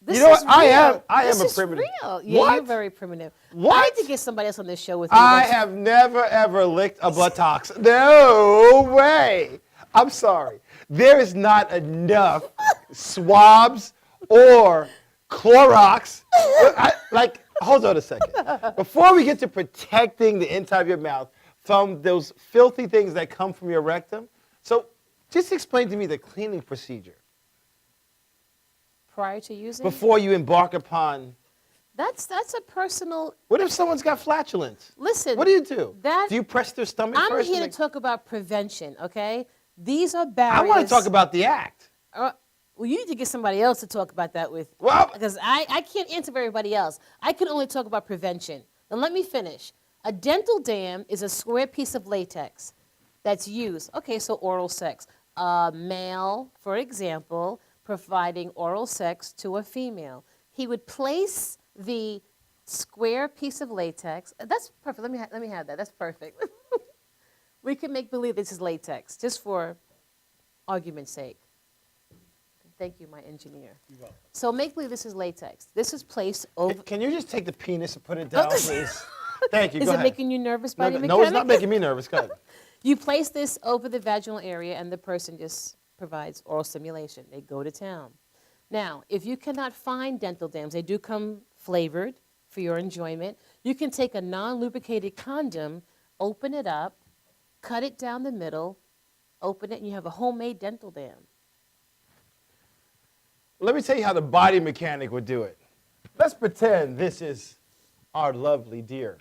this You know is what? I real. am This a is primitive. Real. Yeah, What? you're very primitive. What? I need to get somebody else on this show with me. I That's- have never ever licked a buttocks. No way. I'm sorry. There is not enough swabs or Clorox. Hold on a second. Before we get to protecting the inside of your mouth from those filthy things that come from your rectum, so just explain to me the cleaning procedure prior to using. before you embark upon. That's a personal. What if someone's got flatulence? Listen. What do you do? That, Do you press their stomach I'm first? here to and talk about prevention. Okay, these are I barriers. want to talk about the act. Well, you need to get somebody else to talk about that with. Well, because I can't answer for everybody else. I can only talk about prevention. Now let me finish. A dental dam is a square piece of latex that's used. Okay, so oral sex. A male, for example, providing oral sex to a female. He would place the square piece of latex. That's perfect. Let me have that. That's perfect. We can make believe this is latex, just for argument's sake. Thank you, my engineer. So make believe this is latex. This is placed over. Can you just take the penis and put it down, please? Thank you. Is Go it ahead. making you nervous, No, Buddy no, Mechanic? no, it's not making me nervous. Go ahead. You place this over the vaginal area, and the person just provides oral stimulation. They go to town. Now, if you cannot find dental dams, they do come flavored for your enjoyment. You can take a non-lubricated condom, open it up, cut it down the middle, open it, and you have a homemade dental dam. Let me tell you how the body mechanic would do it. Let's pretend this is our lovely dear.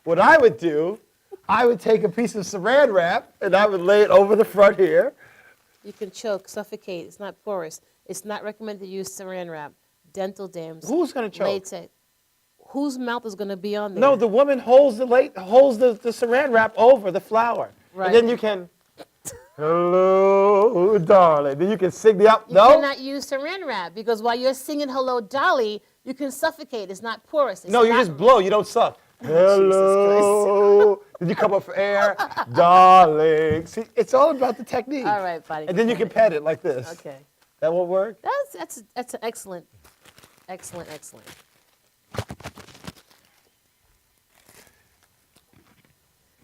What I would do, I would take a piece of saran wrap and I would lay it over the front here. You can choke, suffocate. It's not porous. It's not recommended to use saran wrap. Dental dams. Who's going to choke? Latex. Whose mouth is going to be on there? No, the woman holds the saran wrap over the flower. Right. And then you can, hello, darling. Then you can sing the You cannot use saran wrap because while you're singing Hello, Dolly, you can suffocate. It's not porous. It's No, you not- just blow. You don't suck. Oh, Hello. Did you come up for air? Darling. See, it's all about the technique. All right, buddy. And then you can pet it like this. Okay. That won't work? That's an excellent.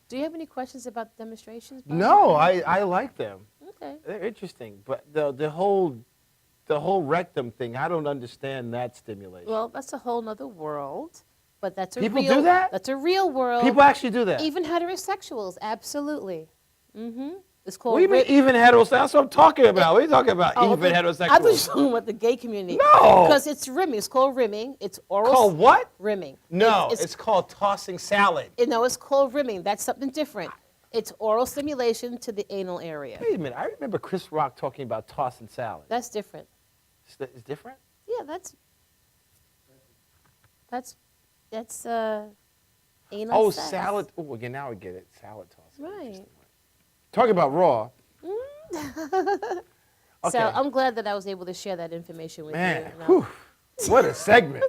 Do you have any questions about the demonstrations? Bob? No, I like them. Okay. They're interesting. But the whole rectum thing, I don't understand that stimulation. Well, that's a whole nother world, but that's a People real. do that? That's a real world. People actually do that? Even heterosexuals, absolutely. Mm-hmm. It's called. What do you mean even heterosexual? That's what I'm talking about. What are you talking about? Oh, Even I heterosexual? was talking about the gay community. No. Because it's rimming. It's called rimming. It's oral. Called what? Rimming. No, it's called tossing salad. No, it's called rimming. That's something different. It's oral stimulation to the anal area. Wait a minute. I remember Chris Rock talking about tossing salad. That's different. It's different? Yeah, that's anal Oh, sex. salad. Oh, again, now I get it. Salad tossing. Right. Talking about raw. So I'm glad that I was able to share that information with Man, you. whew, what a segment.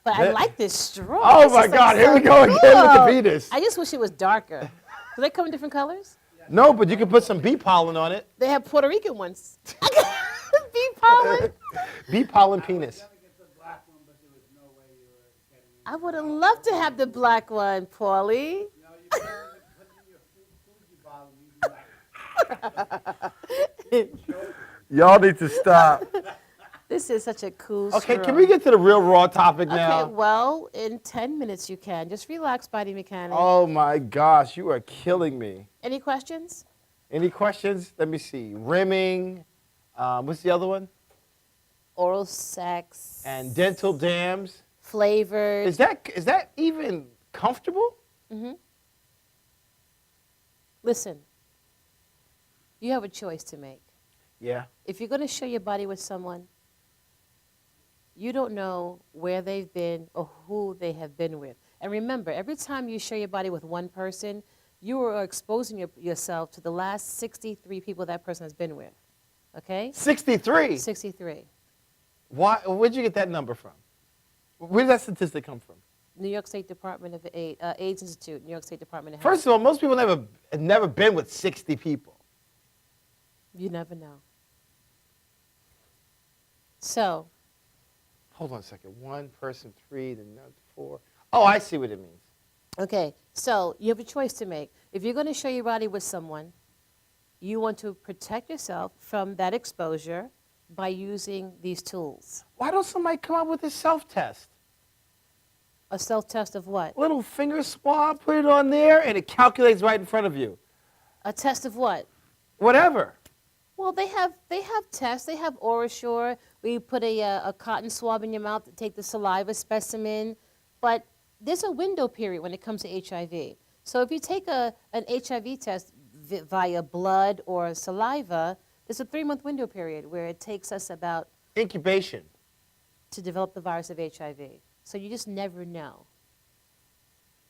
But I That- like this straw. Oh This my is like God, here so we go again with the cool. penis. I just wish it was darker. Do they come in different colors? No, but you can put some bee pollen on it. They have Puerto Rican ones. Bee pollen. Bee pollen penis. I would have loved to have the black one, Paulie. Y'all need to stop. This is such a cool Okay, straw. can we get to the real raw topic now? Okay, well, in 10 minutes you can. Just relax, body mechanic. Oh my gosh, you are killing me. Any questions? Any questions? Let me see. Rimming. What's the other one? Oral sex. And dental dams. Flavored. Is that even comfortable? Mm-hmm. Listen, you have a choice to make. Yeah. If you're going to share your body with someone, you don't know where they've been or who they have been with. And remember, every time you share your body with one person, you are exposing yourself to the last 63 people that person has been with. Okay? 63? 63. Why? Where'd you get that number from? Where did that statistic come from? New York State Department of AIDS Institute, New York State Department of Health. First of all, most people have never been with 60 people. You never know. So. Hold on a second. One person, three, then another four. Oh, I see what it means. Okay, so you have a choice to make. If you're going to share your body with someone, you want to protect yourself from that exposure by using these tools. Why don't somebody come up with a self-test? A self-test of what? Little finger swab, put it on there, and it calculates right in front of you. A test of what? Whatever. Well, they have tests. They have OraSure, where you put a cotton swab in your mouth to take the saliva specimen. But there's a window period when it comes to HIV. So if you take an HIV test via blood or saliva, there's a 3-month window period where it takes us about... Incubation. ...to develop the virus of HIV. So you just never know.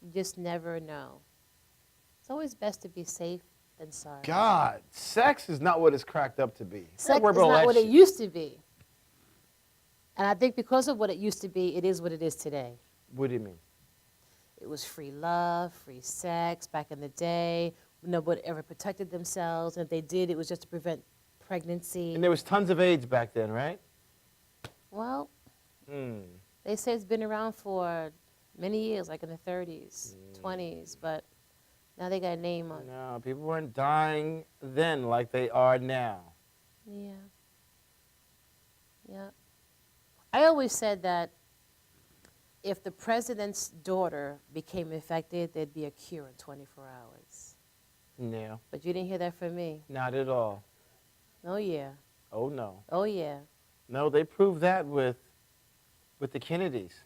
You just never know. It's always best to be safe than sorry. God, sex is not what it's cracked up to be. Sex is not what it used to be. And I think because of what it used to be, it is what it is today. What do you mean? It was free love, free sex back in the day. Nobody ever protected themselves. And if they did, it was just to prevent pregnancy. And there was tons of AIDS back then, right? Well, they say it's been around for many years, like in the 30s, 20s, but now they got a name on it. No, people weren't dying then like they are now. Yeah. Yeah. I always said that if the president's daughter became infected, there'd be a cure in 24 hours. Yeah. But you didn't hear that from me. Not at all. Oh, yeah. Oh, no. Oh, yeah. No, they proved that with the Kennedys.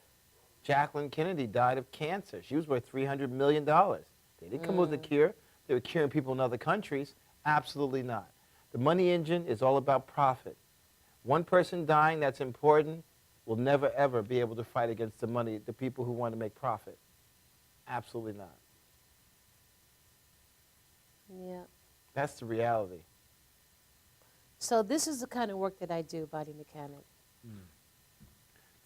Jacqueline Kennedy died of cancer. She was worth $300 million. They didn't come up with a cure. They were curing people in other countries. Absolutely not. The money engine is all about profit. One person dying that's important will never, ever be able to fight against the people who want to make profit. Absolutely not. Yeah. That's the reality. So this is the kind of work that I do, body mechanic.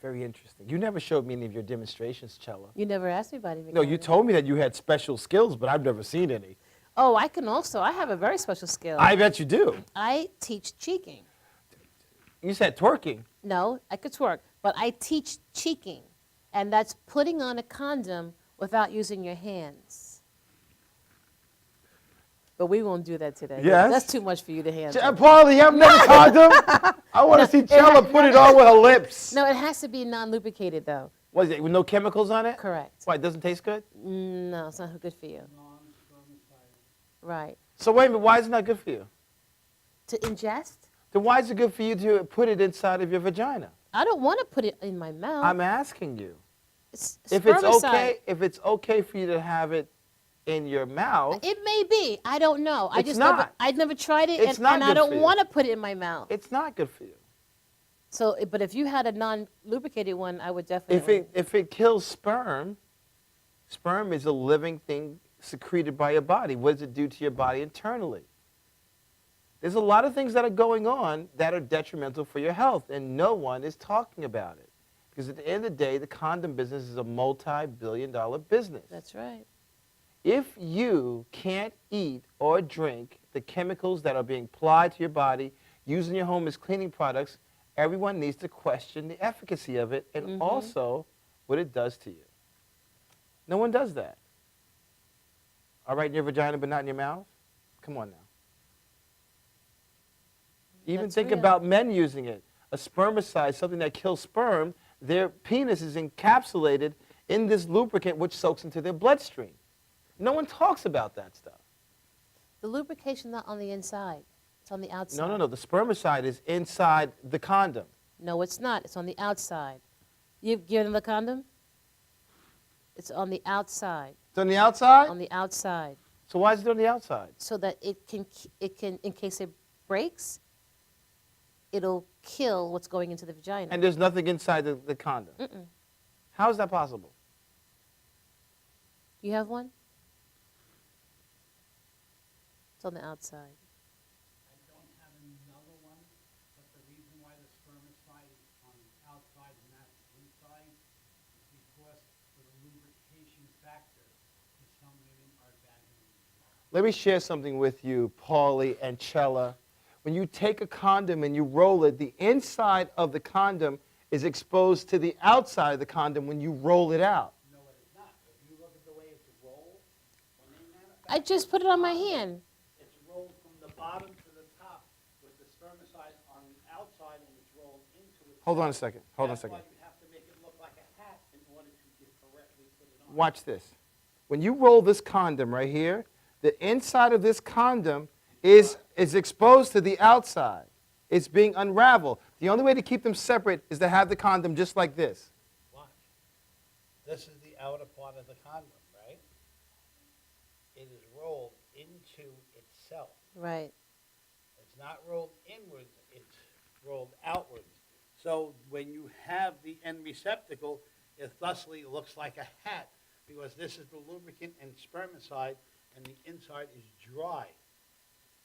Very interesting. You never showed me any of your demonstrations, Chella. You never asked me body mechanic. No, you told me that you had special skills, but I've never seen any. Oh, I have a very special skill. I bet you do. I teach cheeking. You said twerking. No, I could twerk, but I teach cheeking, and that's putting on a condom without using your hands. But we won't do that today. Yes. That's too much for you to handle. Paulie, you have another condom? I want to see Chella put it on with her lips. No, it has to be non-lubricated, though. What is it, with no chemicals on it? Correct. Why, it doesn't taste good? No, it's not good for you. Right. So wait a minute, why is it not good for you? To ingest? Then why is it good for you to put it inside of your vagina? I don't want to put it in my mouth. I'm asking you. If it's okay for you to have it in your mouth. It may be. I don't know. I've never tried it, It's not and I good don't for you. want to put it in my mouth. It's not good for you. So, but if you had a non-lubricated one, I would definitely. If it kills sperm, sperm is a living thing secreted by your body. What does it do to your body internally? There's a lot of things that are going on that are detrimental for your health, and no one is talking about it. Because at the end of the day, the condom business is a multi-billion-dollar business. That's right. If you can't eat or drink the chemicals that are being applied to your body, used in your home as cleaning products, everyone needs to question the efficacy of it and also what it does to you. No one does that. All right in your vagina but not in your mouth? Come on now. Even think about men using it. A spermicide, something that kills sperm, their penis is encapsulated in this lubricant which soaks into their bloodstream. No one talks about that stuff. The lubrication's not on the inside. It's on the outside. No. The spermicide is inside the condom. No, it's not. It's on the outside. You've given the condom? It's on the outside. It's on the outside? On the outside. So why is it on the outside? So that it can, in case it breaks, it'll kill what's going into the vagina. And there's nothing inside the condom. Mm-mm. How is that possible? You have one? It's on the outside. Let me share something with you, Paulie and Chella. When you take a condom and you roll it, the inside of the condom is exposed to the outside of the condom when you roll it out. I just put it on my hand. It's rolled from the bottom to the top with the spermicide on the outside, and it's rolled into it. Hold on a second. Hold on a second. That's why you have to make it look like a hat in order to correctly put it on. Watch this. When you roll this condom right here, the inside of this condom is exposed to the outside. It's being unraveled. The only way to keep them separate is to have the condom just like this. Watch. This is the outer part of the condom, right? It is rolled into itself. Right. It's not rolled inwards, it's rolled outwards. So when you have the end receptacle, it thusly looks like a hat because this is the lubricant and spermicide, and the inside is dry.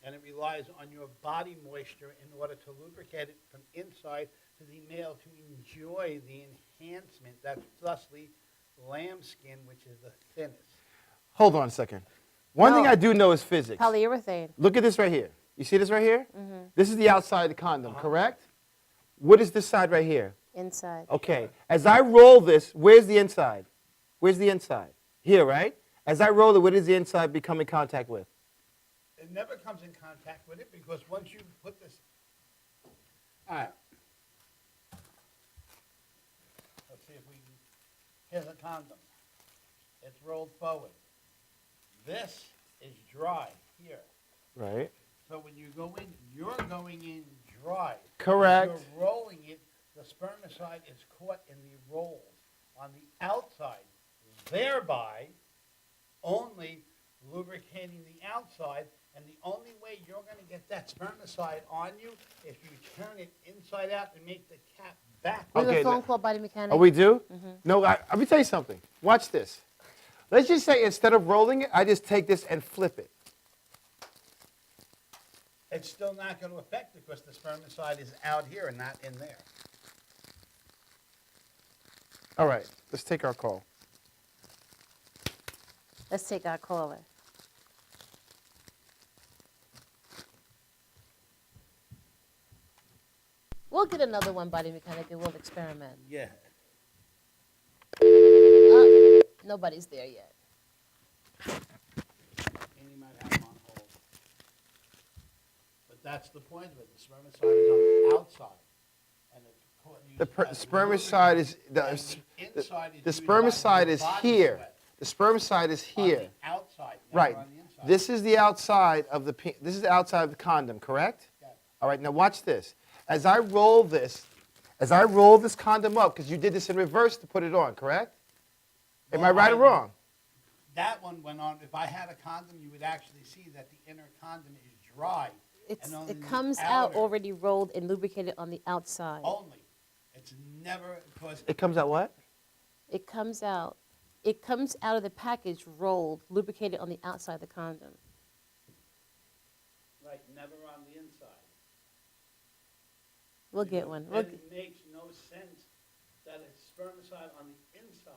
And it relies on your body moisture in order to lubricate it from inside to the male to enjoy the enhancement. That's thusly lambskin, which is the thinnest. Hold on a second. One thing I do know is physics. Polyurethane. Look at this right here. You see this right here? Mm-hmm. This is the outside of the condom, correct? What is this side right here? Inside. Okay. As I roll this, where's the inside? Where's the inside? Here, right? As I roll it, what does the inside become in contact with? It never comes in contact with it because once you put this, all right. Let's see if we can, here's a condom. It's rolled forward. This is dry here. Right. So when you go in, you're going in dry. Correct. When you're rolling it, the spermicide is caught in the rolls on the outside, thereby only lubricating the outside, and the only way you're going to get that spermicide on you is you turn it inside out and make the cap back. We have a phone call, body mechanic. Oh, we do? Mm-hmm. No, let me tell you something. Watch this. Let's just say instead of rolling it, I just take this and flip it. It's still not going to affect it because the spermicide is out here and not in there. All right, let's take our call. Let's take our caller. We'll get another one, body mechanic, and we'll experiment. Yeah. Nobody's there yet. And you might have them on hold. But that's the point of it. The spermicide is on the outside. And it's caught The spermicide is the spermicide is here. The spermicide is here. outside, never Right. on the inside. This is the outside of the this is the outside of the condom, correct? Yes. All right. Now watch this. As I roll this condom up, because you did this in reverse to put it on, correct? Am I right or wrong? That one went on. If I had a condom, you would actually see that the inner condom is dry. and only It the comes out outer already rolled and lubricated on the outside. Only. It's never because It comes out what? It comes out of the package rolled, lubricated on the outside of the condom. right, never on the inside. We'll get one. And it makes no sense that it's spermicide on the inside.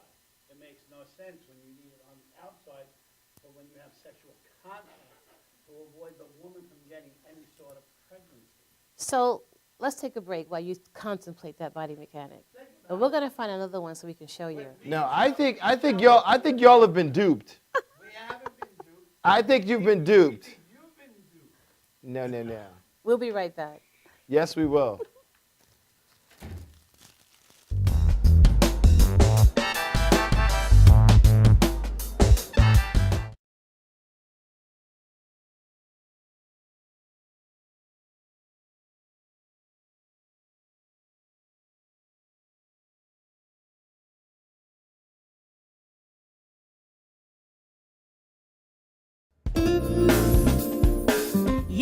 It makes no sense when you need it on the outside, but when you have sexual contact, to avoid the woman from getting any sort of pregnancy. So let's take a break while you contemplate that, body mechanic. And we're gonna find another one so we can show you. No, I think y'all have been duped. We haven't been duped. I think you've been duped. You've been duped. No, no, no. We'll be right back. Yes, we will.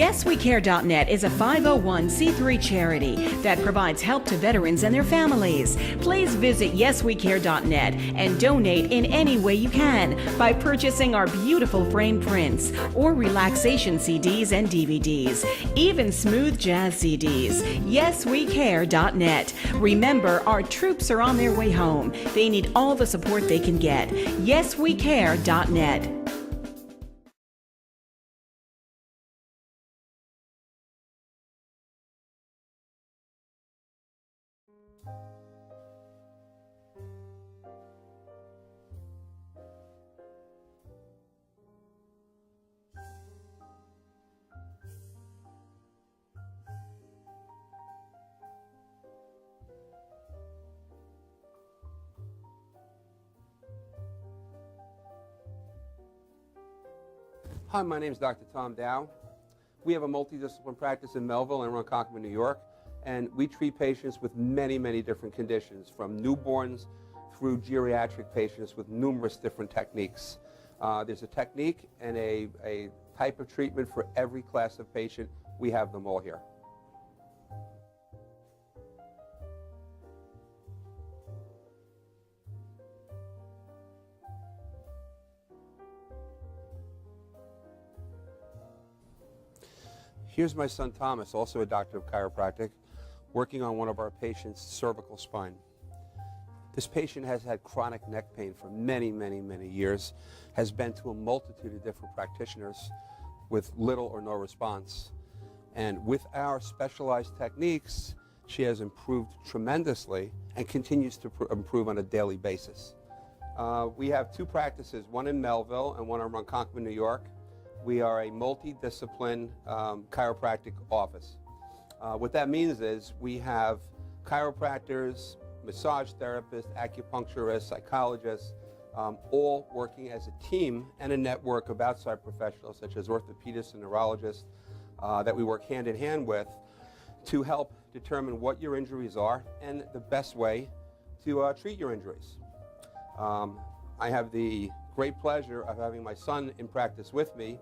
YesWeCare.net is a 501c3 charity that provides help to veterans and their families. Please visit YesWeCare.net and donate in any way you can by purchasing our beautiful frame prints or relaxation CDs and DVDs, even smooth jazz CDs. YesWeCare.net. Remember, our troops are on their way home. They need all the support they can get. YesWeCare.net. Hi, my name is Dr. Tom Dow. We have a multidiscipline practice in Melville and Ronkonkoma, New York, and we treat patients with many, many different conditions, from newborns through geriatric patients with numerous different techniques. There's a technique and a type of treatment for every class of patient. We have them all here. Here's my son Thomas, also a doctor of chiropractic, working on one of our patients' cervical spine. This patient has had chronic neck pain for many, many, many years, has been to a multitude of different practitioners with little or no response. And with our specialized techniques, she has improved tremendously and continues to improve on a daily basis. We have two practices, one in Melville and one in Ronkonkoma, New York. We are a multidiscipline chiropractic office. What that means is we have chiropractors, massage therapists, acupuncturists, psychologists, all working as a team and a network of outside professionals such as orthopedists and neurologists that we work hand in hand with to help determine what your injuries are and the best way to treat your injuries. I have the great pleasure of having my son in practice with me.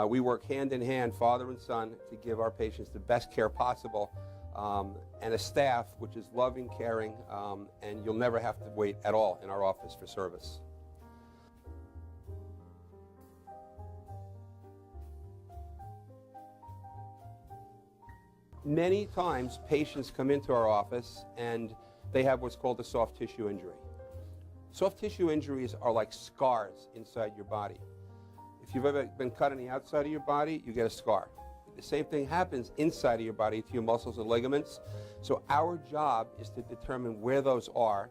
We work hand in hand, father and son, to give our patients the best care possible, and a staff which is loving, caring, and you'll never have to wait at all in our office for service. Many times patients come into our office and they have what's called a soft tissue injury. Soft tissue injuries are like scars inside your body. If you've ever been cut on the outside of your body, you get a scar. The same thing happens inside of your body to your muscles and ligaments. So our job is to determine where those are,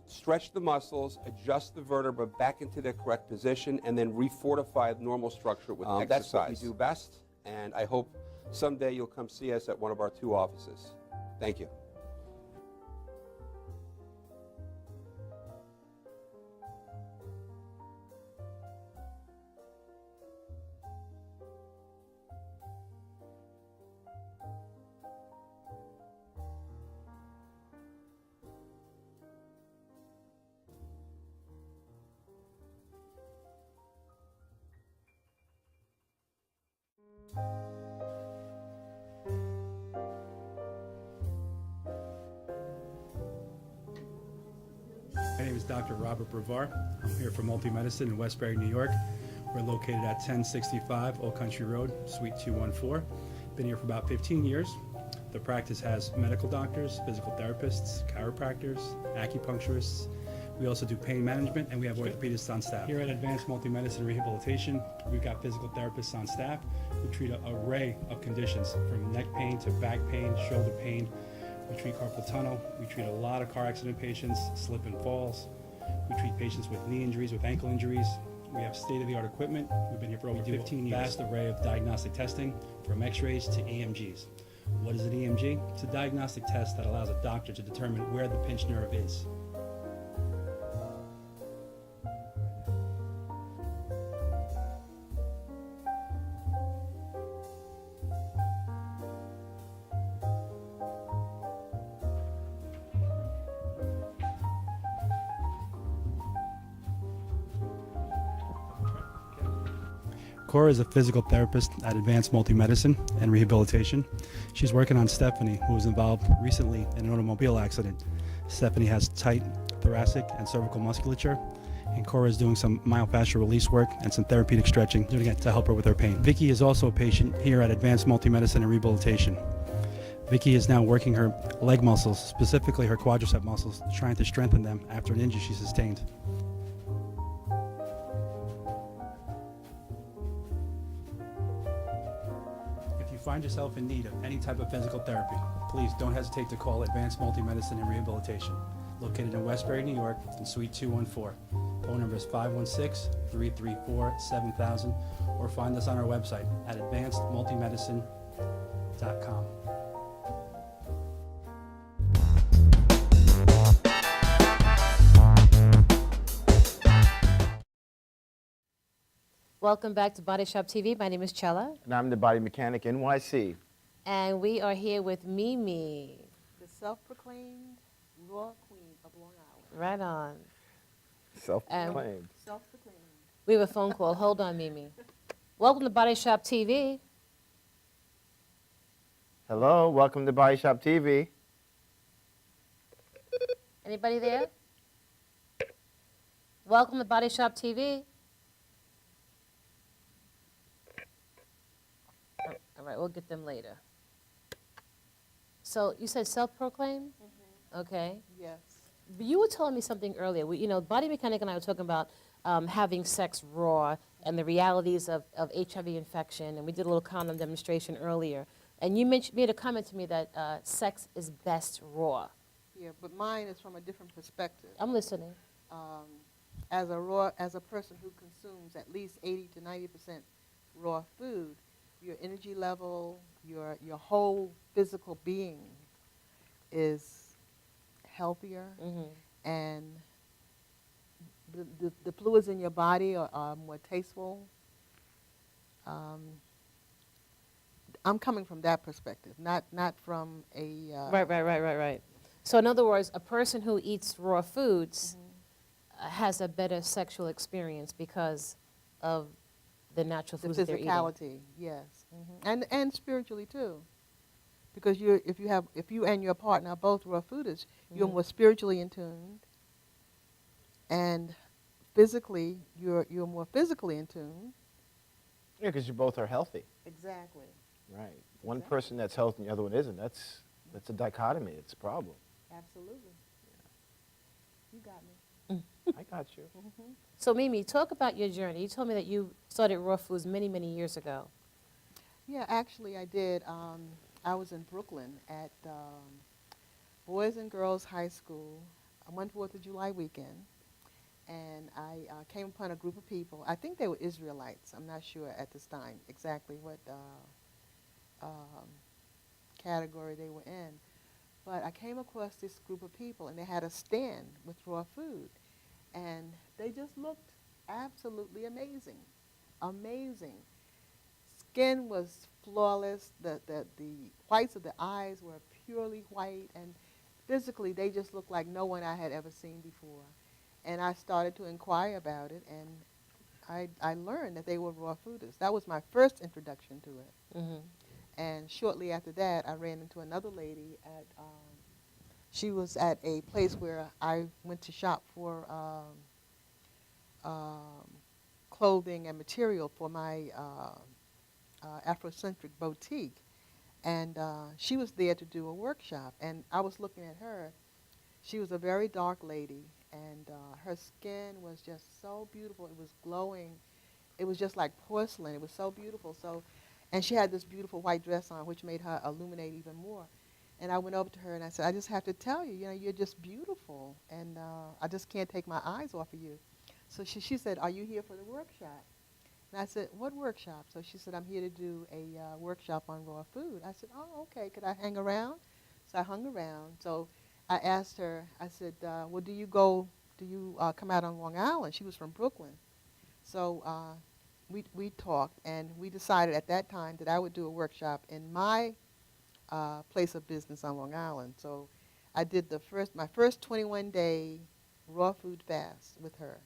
stretch the muscles, adjust the vertebra back into their correct position, and then refortify the normal structure with exercise. That's what we do best, and I hope someday you'll come see us at one of our two offices. Thank you. My name is Dr. Robert Brevard. I'm here for Multi-Medicine in Westbury, New York. We're located at 1065 Old Country Road, Suite 214. Been here for about 15 years. The practice has medical doctors, physical therapists, chiropractors, acupuncturists. We also do pain management, and we have orthopedists on staff. Here at Advanced Multi-Medicine Rehabilitation, we've got physical therapists on staff who treat an array of conditions, from neck pain to back pain, shoulder pain. We treat carpal tunnel. We treat a lot of car accident patients, slip and falls. We treat patients with knee injuries, with ankle injuries. We have state-of-the-art equipment. We've been here for over 15 years. Vast array of diagnostic testing, from x-rays to EMGs. What is an EMG? It's a diagnostic test that allows a doctor to determine where the pinched nerve is. Cora is a physical therapist at Advanced Multi-Medicine and Rehabilitation. She's working on Stephanie, who was involved recently in an automobile accident. Stephanie has tight thoracic and cervical musculature, and Cora is doing some myofascial release work and some therapeutic stretching, doing it to help her with her pain. Vicky is also a patient here at Advanced Multi-Medicine and Rehabilitation. Vicky is now working her leg muscles, specifically her quadricep muscles, trying to strengthen them after an injury she sustained. If you find yourself in need of any type of physical therapy, please don't hesitate to call Advanced Multi-Medicine and Rehabilitation, located in Westbury, New York, in Suite 214. Phone number is 516-334-7000, or find us on our website at advancedmultimedicine.com. Welcome back to Body Shop TV. My name is Chella, And I'm the Body Mechanic NYC. and we are here with Mimi. The self-proclaimed Raw Queen of Long Island. Right on. Self-proclaimed. Self-proclaimed. We have a phone call. Hold on, Mimi. Welcome to Body Shop TV. Hello, welcome to Body Shop TV. Anybody there? Welcome to Body Shop TV. Oh, all right, we'll get them later. So you said self-proclaimed? Okay. Yes. But you were telling me something earlier. Body Mechanic and I were talking about having sex raw and the realities of HIV infection, and we did a little condom demonstration earlier. And you made a comment to me that sex is best raw. Yeah, but mine is from a different perspective. I'm listening. As a person who consumes at least 80 to 90% raw food, your energy level, your whole physical being is healthier, and the fluids in your body are more tasteful. I'm coming from that perspective, not from a Right. So in other words, a person who eats raw foods has a better sexual experience because of the natural the foods that they're eating. physicality, yes, and spiritually too, because if you and your partner are both raw fooders, you're more spiritually in tune, and physically you're more physically in tune. Yeah, because you both are healthy. Exactly. Right. One person that's healthy and the other one isn't. That's a dichotomy. It's a problem. Absolutely. You got me. I got you. So Mimi, talk about your journey. You told me that you started raw foods many, many years ago. Yeah, actually I did. I was in Brooklyn at Boys and Girls High School one 4th of July weekend, and I came upon a group of people. I think they were Israelites. I'm not sure at this time exactly what category they were in. But I came across this group of people, and they had a stand with raw food. And they just looked absolutely amazing. Amazing. Skin was flawless. The whites of the eyes were purely white. And physically, they just looked like no one I had ever seen before. And I started to inquire about it, and I learned that they were raw fooders. That was my first introduction to it. And shortly after that, I ran into another lady at, she was at a place where I went to shop for clothing and material for my Afrocentric boutique. And she was there to do a workshop. And I was looking at her. She was a very dark lady, and her skin was just so beautiful. It was glowing. It was just like porcelain. It was so beautiful. And she had this beautiful white dress on, which made her illuminate even more. And I went over to her and I said, I just have to tell you, you're just beautiful, and I just can't take my eyes off of you. So she said, are you here for the workshop? And I said, what workshop? So she said, I'm here to do a workshop on raw food. I said, oh, okay, could I hang around? So I hung around. So I asked her, I said, well, do you come out on Long Island? She was from Brooklyn. So we talked, and we decided at that time that I would do a workshop in my place of business on Long Island. So I did my first 21-day raw food fast with her.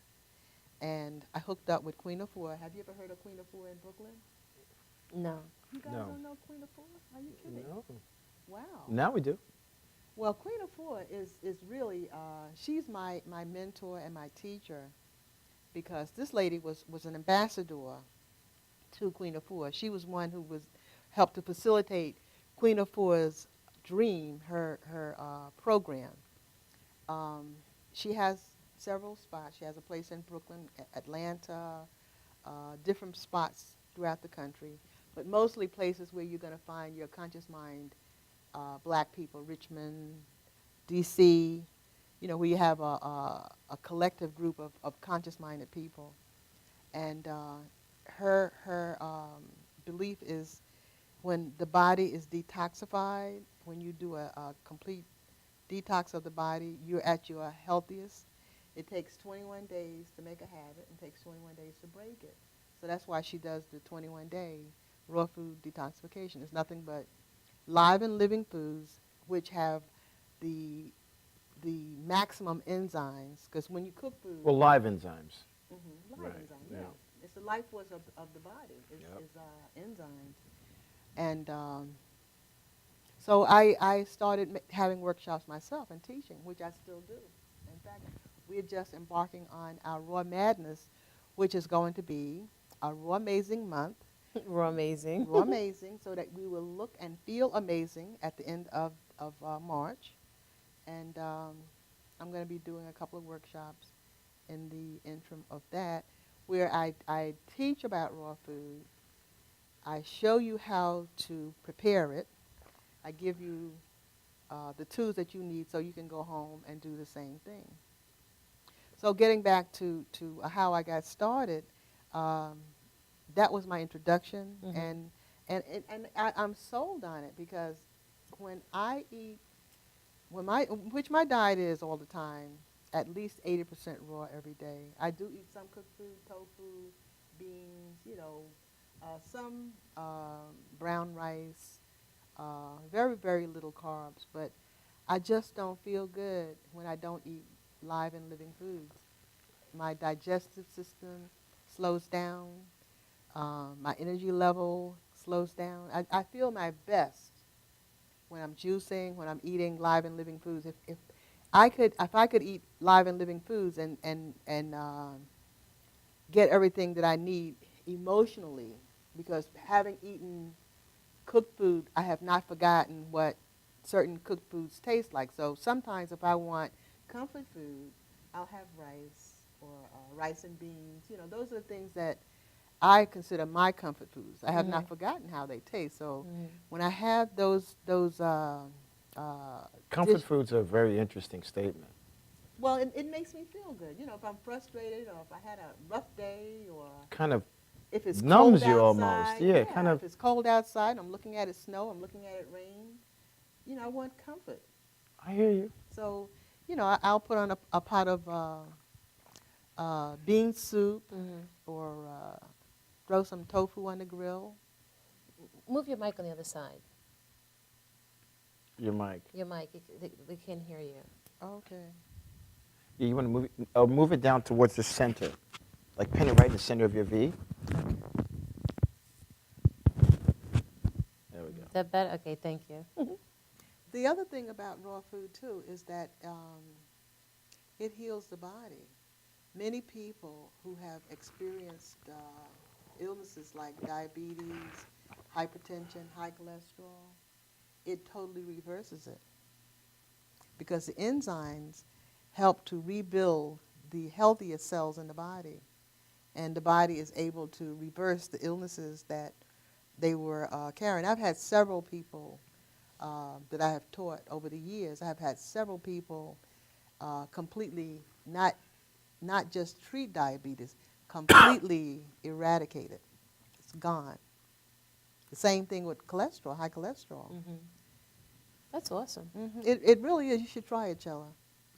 and I hooked up with Queen Afua. Have you ever heard of Queen Afua in Brooklyn? No. You guys No. don't know Queen Afua? Are you kidding? No. Wow. Now we do. Well, Queen Afua is really, she's my mentor and my teacher, because this lady was an ambassador to Queen Afua. She was one who was helped to facilitate Queen Afua's dream, her program. She has several spots. She has a place in Brooklyn, Atlanta, different spots throughout the country, but mostly places where you're going to find your conscious mind black people, Richmond, D.C., you know, where you have a collective group of conscious-minded people. And her belief is when the body is detoxified, when you do a complete detox of the body, you're at your healthiest. It takes 21 days to make a habit and takes 21 days to break it. So that's why she does the 21-day raw food detoxification. It's nothing but live and living foods which have the maximum enzymes, because when you cook food... Well, live enzymes. Live Right, enzymes, yeah. yeah. It's the life force of the body, is enzymes. And so I started having workshops myself and teaching, which I still do. In fact, we're just embarking on our Raw Madness, which is going to be a Raw Amazing month. Raw Amazing. Raw Amazing, so that we will look and feel amazing at the end of March. And I'm going to be doing a couple of workshops in the interim of that, where I teach about raw food. I show you how to prepare it. I give you the tools that you need so you can go home and do the same thing. So getting back to how I got started, that was my introduction, and I'm sold on it, because when I eat, which my diet is all the time, at least 80% raw every day. I do eat some cooked food, tofu, beans, you know, some brown rice, very, very little carbs, but I just don't feel good when I don't eat live and living foods. My digestive system slows down, my energy level slows down. I feel my best when I'm juicing, when I'm eating live and living foods. If I could eat live and living foods and get everything that I need emotionally, because having eaten cooked food, I have not forgotten what certain cooked foods taste like. So sometimes if I want comfort food, I'll have rice or rice and beans. You know, those are the things that I consider my comfort foods. I have not forgotten how they taste. So when I have those Comfort foods are a very interesting statement. well, it makes me feel good. You know, if I'm frustrated or if I had a rough day, or Kind of if it's numbs cold you outside, almost. Yeah, kind of. If it's cold outside, I'm looking at it snow, I'm looking at it rain. You know, I want comfort. I hear you. So, you know, I'll put on a pot of bean soup, or throw some tofu on the grill. Move your mic on the other side. Your mic. Your mic, we can't hear you. Okay. Yeah, you want to move it down towards the center. Like pin it right in the center of your V. There we go. That better? Okay, thank you. The other thing about raw food, too, is that it heals the body. Many people who have experienced illnesses like diabetes, hypertension, high cholesterol, it totally reverses it, because the enzymes help to rebuild the healthiest cells in the body, and the body is able to reverse the illnesses that they were carrying. I've had several people that I have taught over the years. I have had several people completely not just treat diabetes, completely eradicate it. It's gone. The same thing with cholesterol, high cholesterol. That's awesome. It really is. You should try it, Chella.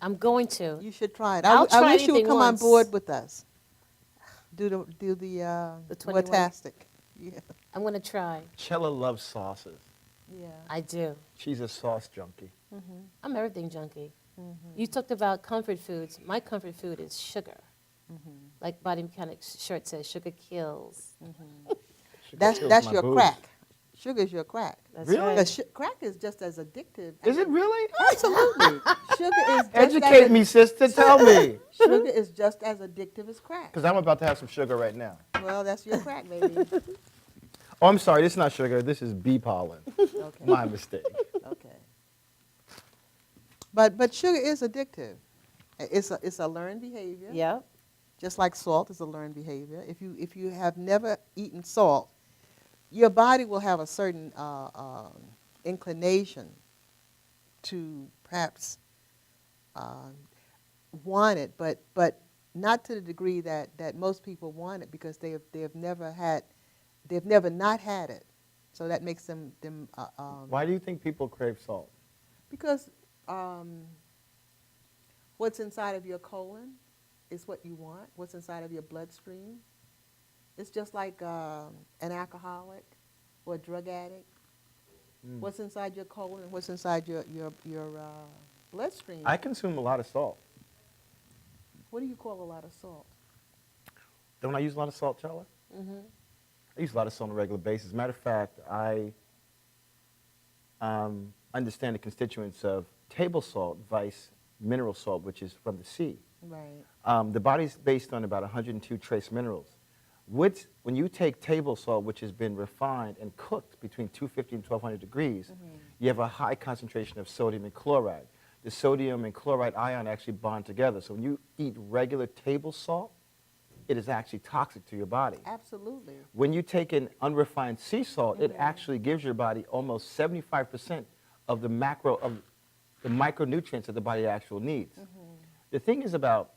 I'm going to. You should try it. I'll I try wish you would anything come once. on board with us. Do the 21. Watastic. Yeah. I'm going to try. Chella loves sauces. Yeah. I do. She's a sauce junkie. I'm everything junkie. You talked about comfort foods. My comfort food is sugar. Like Body Mechanic's shirt says, sugar kills. That's your crack. Sugar is your crack. That's Really? right. 'Cause crack is just as addictive. Is it really? Absolutely. Sugar is just Educate me, sister. Tell me. Sugar is just as addictive as crack. Because I'm about to have some sugar right now. Well, that's your crack, baby. Oh, I'm sorry. This is not sugar. This is bee pollen. Okay. My mistake. Okay. But sugar is addictive. It's a learned behavior. Yep. Just like salt is a learned behavior. If you have never eaten salt, your body will have a certain inclination to perhaps want it, but not to the degree that most people want it, because they've never not had it. So that makes them Why do you think people crave salt? because what's inside of your colon is what you want. What's inside of your bloodstream. It's just like an alcoholic or a drug addict. What's inside your colon and what's inside your bloodstream. I consume a lot of salt. What do you call a lot of salt? Don't I use a lot of salt, Charla? Mm-hmm. I use a lot of salt on a regular basis. Matter of fact, I understand the constituents of table salt vice mineral salt, which is from the sea. Right. The body's based on about 102 trace minerals. When you take table salt, which has been refined and cooked between 250 and 1200 degrees, you have a high concentration of sodium and chloride. The sodium and chloride ion actually bond together. So when you eat regular table salt, it is actually toxic to your body. Absolutely. When you take in unrefined sea salt, it actually gives your body almost 75% of the micronutrients that the body actually needs. The thing is about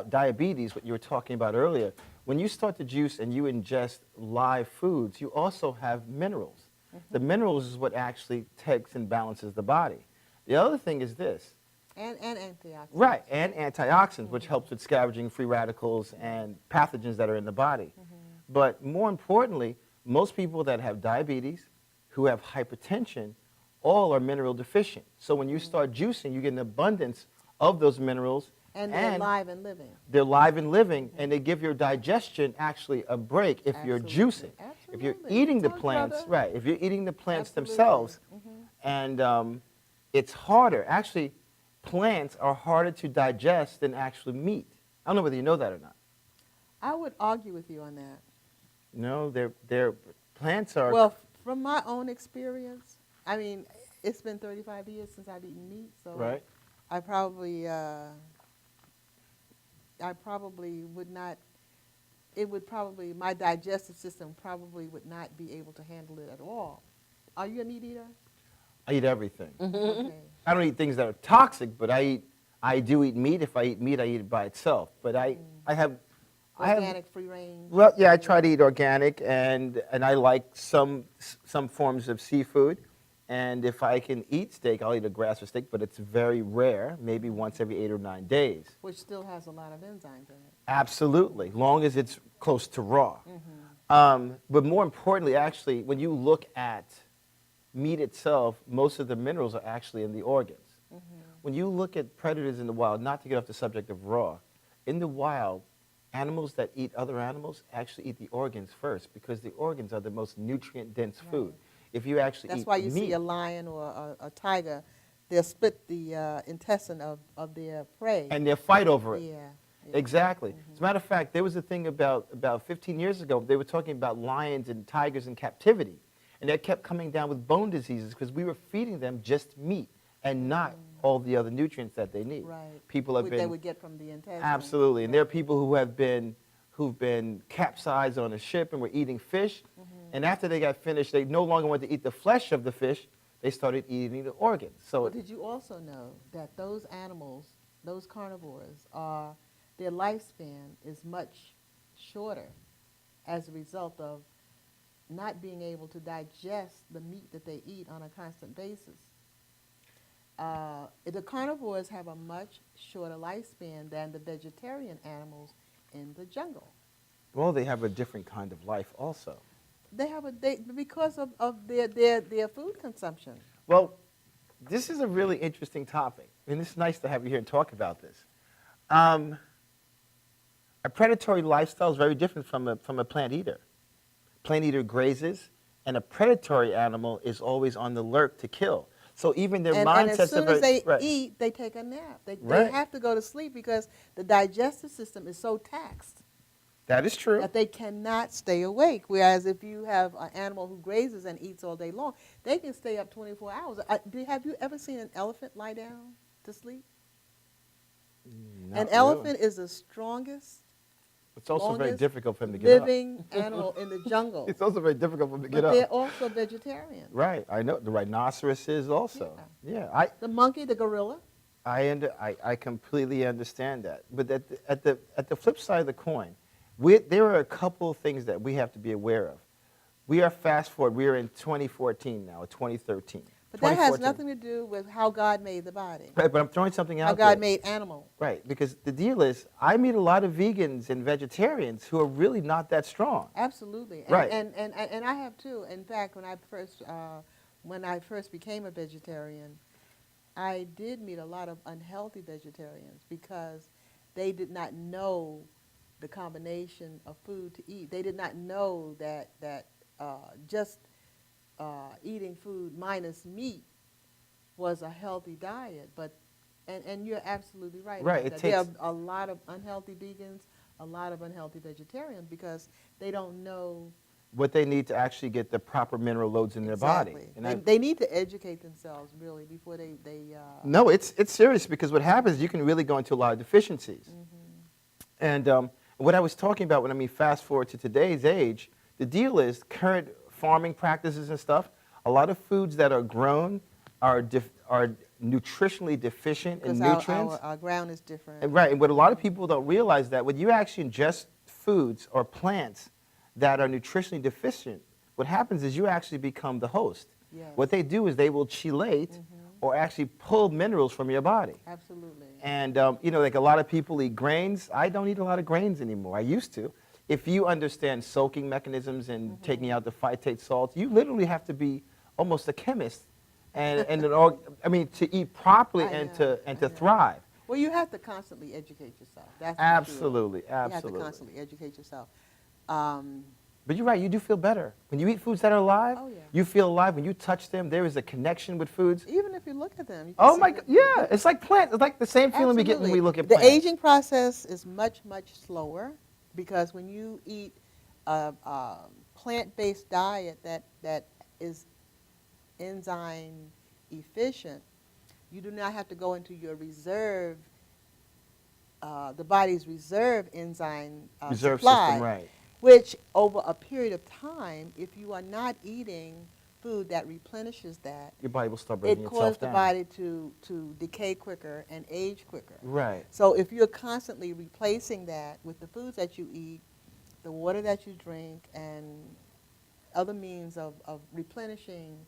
diabetes, what you were talking about earlier, when you start to juice and you ingest live foods, you also have minerals. The minerals is what actually takes and balances the body. The other thing is this. And antioxidants. Right, and antioxidants, which helps with scavenging free radicals and pathogens that are in the body. But more importantly, most people that have diabetes, who have hypertension, all are mineral deficient. So when you start juicing, you get an abundance of those minerals. And they're live and living. They're live and living, and they give your digestion actually a break if you're juicing. If you're eating the plants, right, if you're eating the plants themselves, and it's harder. Actually, plants are harder to digest than actually meat. I don't know whether you know that or not. I would argue with you on that. No, plants are... Well, from my own experience, I mean, it's been 35 years since I've eaten meat, so right. I probably would not, my digestive system probably would not be able to handle it at all. Are you a meat eater? I eat everything. Okay. I don't eat things that are toxic, but I do eat meat. If I eat meat, I eat it by itself. But I have... Organic, free range? Well, yeah, I try to eat organic, and I like some forms of seafood. And if I can eat steak, I'll eat a grass-fed steak, but it's very rare, maybe once every 8 or 9 days. Which still has a lot of enzymes in it. Absolutely, long as it's close to raw. But more importantly, actually, when you look at meat itself, most of the minerals are actually in the organs. When you look at predators in the wild, not to get off the subject of raw, in the wild, animals that eat other animals actually eat the organs first, because the organs are the most nutrient-dense food. If you actually That's eat why you meat, see a lion or a tiger, they'll split the intestine of their prey. and they'll fight over it. Yeah. Exactly. As a matter of fact, there was a thing about 15 years ago, they were talking about lions and tigers in captivity. And they kept coming down with bone diseases because we were feeding them just meat and not all the other nutrients that they need. Right. People have been... They would get from the intestine. Absolutely. And there are people who've been capsized on a ship and were eating fish. And after they got finished, they no longer wanted to eat the flesh of the fish. They started eating the organs. So But did you also know that those animals, those carnivores, their lifespan is much shorter as a result of not being able to digest the meat that they eat on a constant basis. The carnivores have a much shorter lifespan than the vegetarian animals in the jungle. well, they have a different kind of life also. They have because of their food consumption. Well, this is a really interesting topic, and it's nice to have you here and talk about this. Are A predatory lifestyle is very different from a plant eater. Plant eater grazes, and a predatory animal is always on the alert to kill. So even their and mindsets as soon are as they right. eat, they take a nap. They Right. have to go to sleep because the digestive system is so taxed That is true. that they cannot stay awake. Whereas if you have an animal who grazes and eats all day long, they can stay up 24 hours. Have you ever seen an elephant lie down to sleep? Not An really. elephant is the strongest, It's also very longest difficult for him to get up. living animal in the jungle. It's also very difficult for him to But get they're up. also vegetarian. Right, I know. The rhinoceros is also. Yeah, The monkey, the gorilla. I completely understand that. But at the flip side of the coin, there are a couple of things that we have to be aware of. We are fast forward. We are in 2014 now, or 2013. But that has 2014. nothing to do with how God made the body. Right, but I'm throwing something out How there. God made animal. Right, because the deal is, I meet a lot of vegans and vegetarians who are really not that strong. Absolutely. And, Right. And I have too. In fact, when I first became a vegetarian, I did meet a lot of unhealthy vegetarians because they did not know the combination of food to eat. They did not know that just eating food minus meat was a healthy diet. And you're absolutely right. Right, about that. There are a lot of unhealthy vegans, a lot of unhealthy vegetarians because they don't know What they need to actually get the proper mineral loads in their body. And They need to educate themselves really before they No, it's serious because what happens is you can really go into a lot of deficiencies. And what I was talking about when I mean fast forward to today's age, the deal is current farming practices and stuff, a lot of foods that are grown are nutritionally deficient in because nutrients. our ground is different. And right, and what a lot of people don't realize that when you actually ingest foods or plants that are nutritionally deficient, what happens is you actually become the host. Yes. What they do is they will chelate or actually pull minerals from your body. Absolutely. And, like a lot of people eat grains. I don't eat a lot of grains anymore. I used to. If you understand soaking mechanisms and taking out the phytate salts, you literally have to be almost a chemist to eat properly and to thrive. Well, you have to constantly educate yourself. That's for Absolutely, sure. You have absolutely. to constantly educate yourself. But you're right, you do feel better. When you eat foods that are alive, you feel alive. When you touch them, there is a connection with foods. Even if you look at them. Oh my God, yeah, it's like plants. It's like the same feeling we get when we look at the plants. aging process is much, much slower because when you eat a plant-based diet that is enzyme efficient, you do not have to go into your reserve, the body's reserve enzyme Reserve supply, system, right. which over a period of time, if you are not eating food that replenishes that, Your body will start breaking it itself causes the down. body to decay quicker and age quicker. Right. So if you're constantly replacing that with the foods that you eat, the water that you drink, and other means of replenishing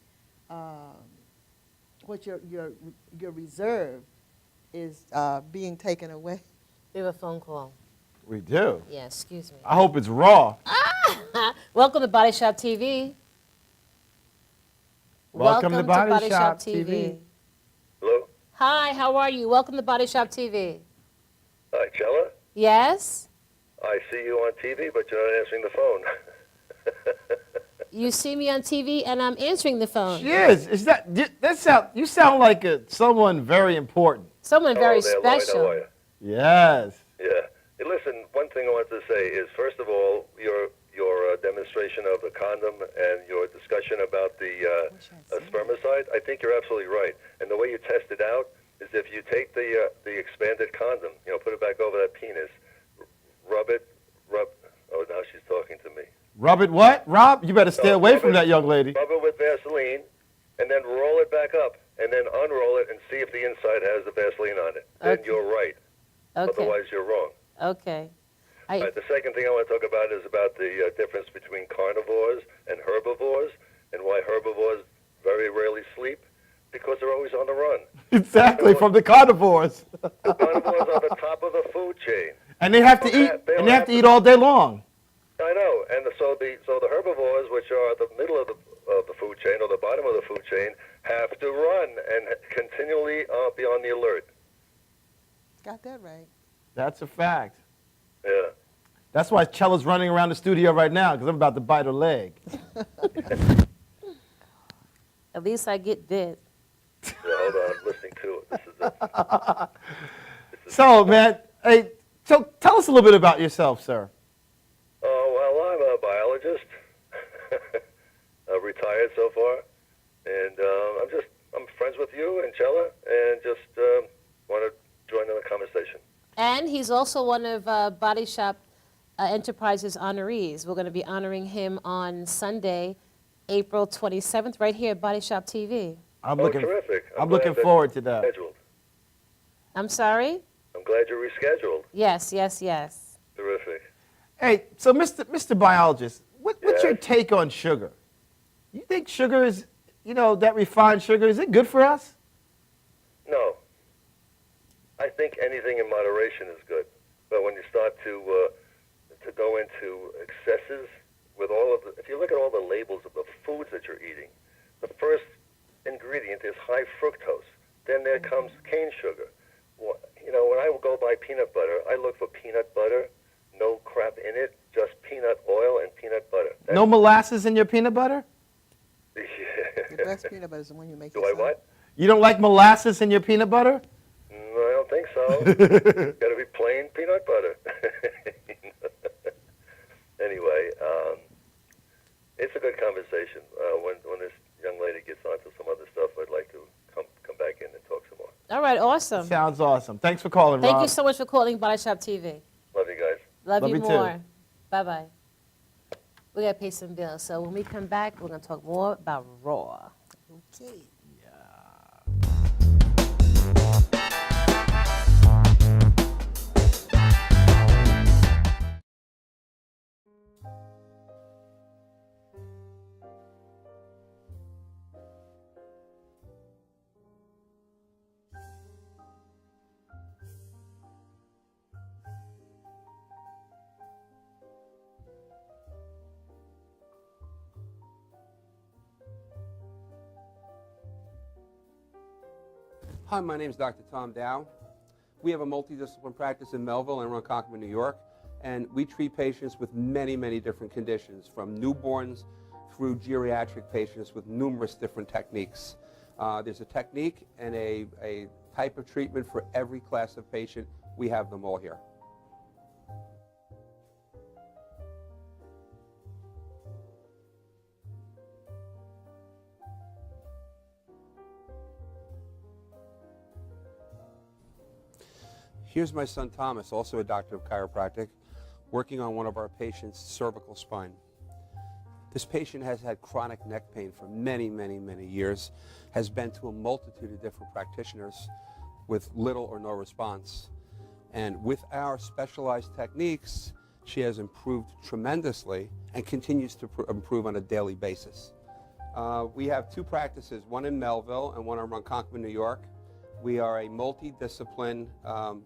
what your reserve is being taken away. We have a phone call. We do. Yeah, excuse me. I hope it's raw. Welcome to Body Shop TV. Welcome to Body Shop TV. Hello? Hi, how are you? Welcome to Body Shop TV. Hi, Cella. Yes? I see you on TV, but you're not answering the phone. You see me on TV and I'm answering the phone. Yes, you sound like someone very important. Someone very Hello there, Lloyd, special. how are you? Yes. Yeah. Hey, listen, one thing I wanted to say is, first of all, your demonstration of the condom and your discussion about the spermicide, I think you're absolutely right. And the way you test it out is if you take the expanded condom, put it back over that penis, rub. Oh, now she's talking to me. Rub it what? Rob, you better stay away from rub it- that young lady. Rub it with Vaseline, and then roll it back up, and then unroll it and see if the inside has the Vaseline on it. Then you're right. Okay. Otherwise, you're wrong. Okay. All right, the second thing I want to talk about is about the difference between carnivores and herbivores, and why herbivores very rarely sleep, because they're always on the run. Exactly, from the carnivores. The carnivores are the top of the food chain. And they have to eat, and they have to eat all day long. I know, and so the herbivores, which are the middle of the food chain or the bottom of the food chain, have to run and continually be on the alert. Got that right. That's a fact. Yeah. That's why Chella's running around the studio right now, because I'm about to bite her leg. At least I get bit. Yeah, hold on, I'm listening to it. This is it. So, man, hey, so tell us a little bit about yourself, sir. Oh, well, I'm a biologist. Retired so far. And I'm friends with you and Chella, and just want to join in the conversation. And he's also one of Body Shop Enterprises honorees. We're going to be honoring him on Sunday, April 27th, right here at Body Shop TV. Terrific. I'm looking forward to that. Scheduled. I'm sorry? I'm glad you're rescheduled. Yes, yes, yes. Terrific. Hey, so Mr. Biologist, what's your take on sugar? You think sugar is, that refined sugar, is it good for us? No. I think anything in moderation is good. But when you start to go into excesses with if you look at all the labels of the foods that you're eating, the first ingredient is high fructose. Then there comes cane sugar. When I go buy peanut butter, I look for peanut butter, no crap in it, just peanut oil and peanut butter. No molasses in your peanut butter? The best peanut butter is the one you make Do I what? You don't like molasses in your peanut butter? No, I don't think so. Got to be plain peanut butter. Anyway, it's a good conversation. When this young lady gets onto some other stuff, I'd like to come back in and talk some more. All right, awesome. Sounds awesome. Thanks for calling, Thank Rob. you so much for calling Body Shop TV. Love you guys. Love you you too. more. Bye-bye. We got to pay some bills. So when we come back, we're going to talk more about Raw. Okay. Hi, my name is Dr. Tom Dow. We have a multidisciplinary practice in Melville and Ronkonkoma, New York, and we treat patients with many, many different conditions, from newborns through geriatric patients with numerous different techniques. There's a technique and a type of treatment for every class of patient. We have them all here. Here's my son Thomas, also a doctor of chiropractic, working on one of our patients' cervical spine. This patient has had chronic neck pain for many, many, many years, has been to a multitude of different practitioners with little or no response. And with our specialized techniques, she has improved tremendously and continues to improve on a daily basis. We have two practices, one in Melville and one in Ronkonkoma, New York. We are a multidiscipline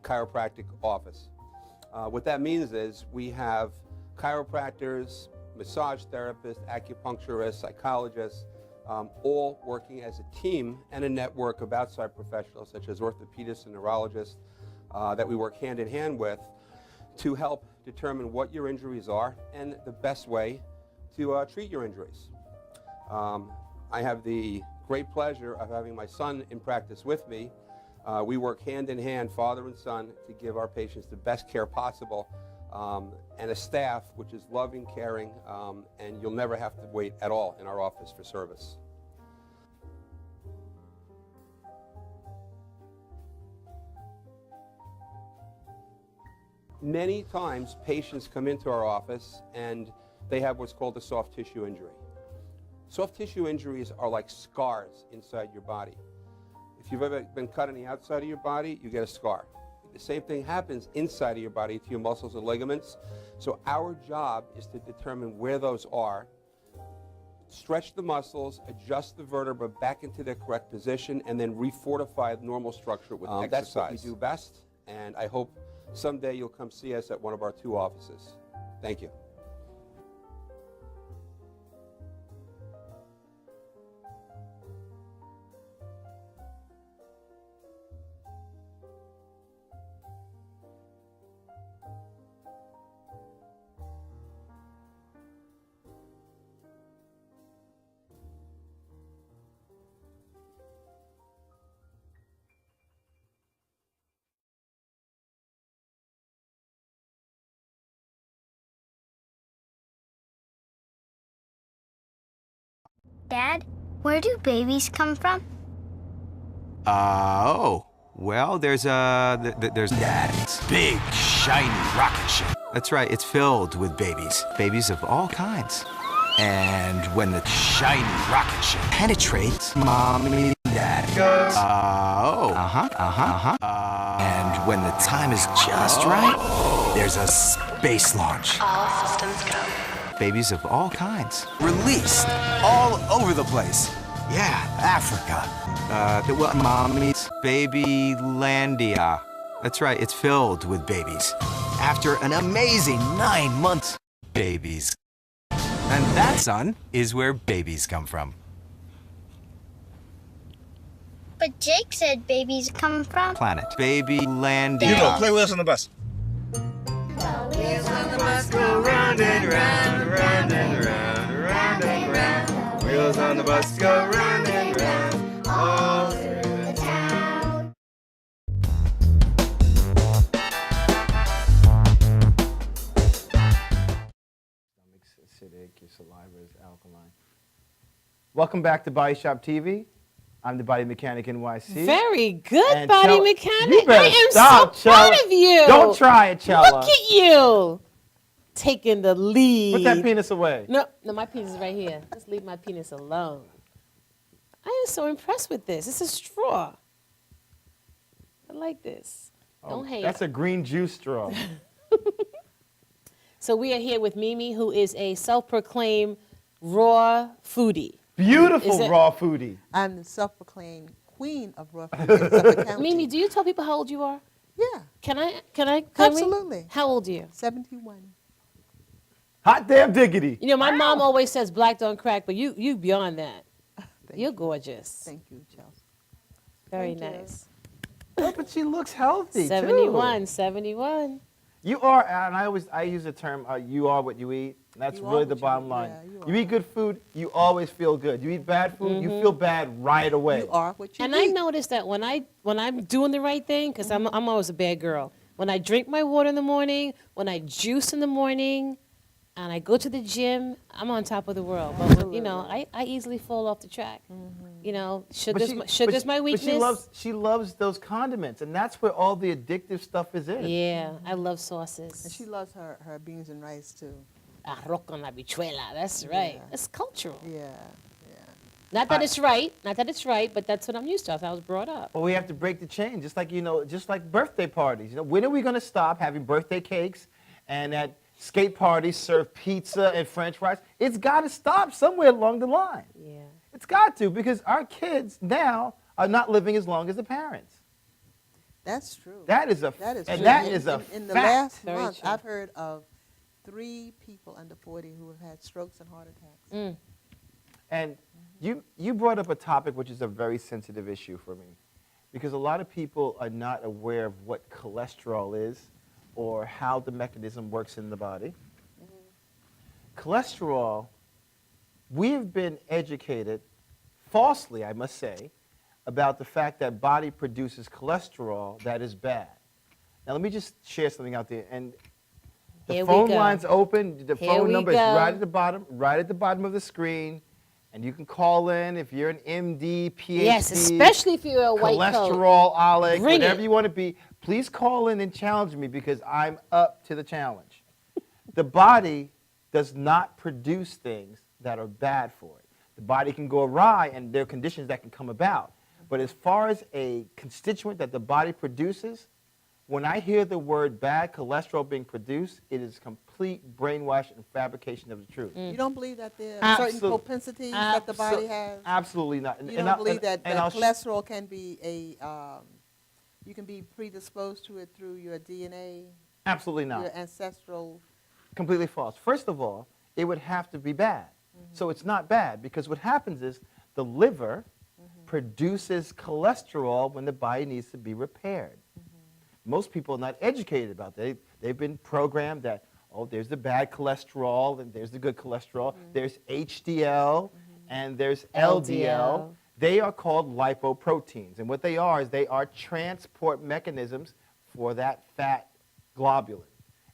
chiropractic office. What that means is we have chiropractors, massage therapists, acupuncturists, psychologists, all working as a team and a network of outside professionals such as orthopedists and neurologists that we work hand in hand with to help determine what your injuries are and the best way to treat your injuries. I have the great pleasure of having my son in practice with me. We work hand in hand, father and son, to give our patients the best care possible, and a staff which is loving, caring, and you'll never have to wait at all in our office for service. Many times patients come into our office and they have what's called a soft tissue injury. Soft tissue injuries are like scars inside your body. If you've ever been cut on the outside of your body, you get a scar. The same thing happens inside of your body to your muscles and ligaments. So our job is to determine where those are, stretch the muscles, adjust the vertebra back into their correct position, and then refortify the normal structure with exercise. That's what we do best, and I hope someday you'll come see us at one of our two offices. Thank you. Dad, where do babies come from? Well, there's Dad's big, shiny rocket ship. That's right, it's filled with babies. Babies of all kinds. And when the shiny rocket ship penetrates, Mommy and Dad goes, and when the time is just right, there's a space launch. All systems go. Babies of all kinds. Released all over the place. Yeah, Africa. Mommy's Babylandia. That's right, it's filled with babies. After an amazing 9 months, babies. And that, son, is where babies come from. But Jake said babies come from Planet Babylandia. You go, play with us on the bus. Wheels on the bus go round and round, round and round, round and round. Wheels on the bus go round and round, all through the town. Stomach's acidic, your saliva is alkaline. Welcome back to Body Shop TV. I'm the Body Mechanic NYC. Very good, And Body Chella- Mechanic. You better I am stop, so proud Chella. of you. Don't try it, Chella. Look at you. Taking the lead. Put that penis away. No, my penis is right here. Just leave my penis alone. I am so impressed with this. It's a straw. I like this. Don't hate. That's a green juice straw. So we are here with Mimi, who is a self-proclaimed raw foodie. Beautiful Is it- raw foodie. I'm the self-proclaimed queen of raw food in Suffolk County. Mimi, do you tell people how old you are? Yeah. Can we? Absolutely. How old are you? 71. Hot damn diggity. You know, my mom always says black don't crack, but you beyond that. You're gorgeous. Thank you, Chelsea. Very Thank you. nice. Oh, but she looks healthy, 71, too. 71. You are, and I use the term, you are what you eat. That's You are really the what you bottom eat. line. Yeah, you eat good food, you always feel good. You eat bad food, you feel bad right away. You are what you And eat. I noticed that when I'm doing the right thing, because I'm always a bad girl. When I drink my water in the morning, when I juice in the morning, and I go to the gym, I'm on top of the world. But when, you know, I easily fall off the track. You know, sugar's my weakness. But she loves those condiments, and that's where all the addictive stuff is in. Yeah, I love sauces. And she loves her beans and rice, too. Arroz con habichuela, that's right. Yeah. It's cultural. Yeah. Not that it's right, but that's what I'm used to. That's how I was brought up. Well, we have to break the chain, just like birthday parties. You know, when are we going to stop having birthday cakes and at skate parties serve pizza and French fries? It's got to stop somewhere along the line. Yeah. It's got to, because our kids now are not living as long as the parents. That's true. That is a That is and true. that is a in the fact. last Very month, true. I've heard of 3 people under 40 who have had strokes and heart attacks. And you brought up a topic which is a very sensitive issue for me, because a lot of people are not aware of what cholesterol is or how the mechanism works in the body. Cholesterol, we've been educated, falsely I must say, about the fact that body produces cholesterol that is bad. Now let me just share something out there. And the Here we phone go. line's open. The Here phone we number is go. right at the bottom of the screen. And you can call in if you're an MD, PhD. Yes, especially if you're a white coat. cholesterol-olic, Bring whatever it. you want to be. Please call in and challenge me, because I'm up to the challenge. The body does not produce things that are bad for it. The body can go awry, and there are conditions that can come about. But as far as a constituent that the body produces, when I hear the word bad cholesterol being produced, it is complete brainwash and fabrication of the truth. You don't believe that there are certain Absolute- propensities that the body has? Absolutely not. You don't believe that I'll cholesterol can be you can be predisposed to it through your DNA? Absolutely not. Your ancestral? Completely false. First of all, it would have to be bad. So it's not bad, because what happens is the liver produces cholesterol when the body needs to be repaired. Most people are not educated about that. They've been programmed that, oh, there's the bad cholesterol and there's the good cholesterol. There's HDL and there's LDL. They are called lipoproteins. And what they are is they are transport mechanisms for that fat globulin.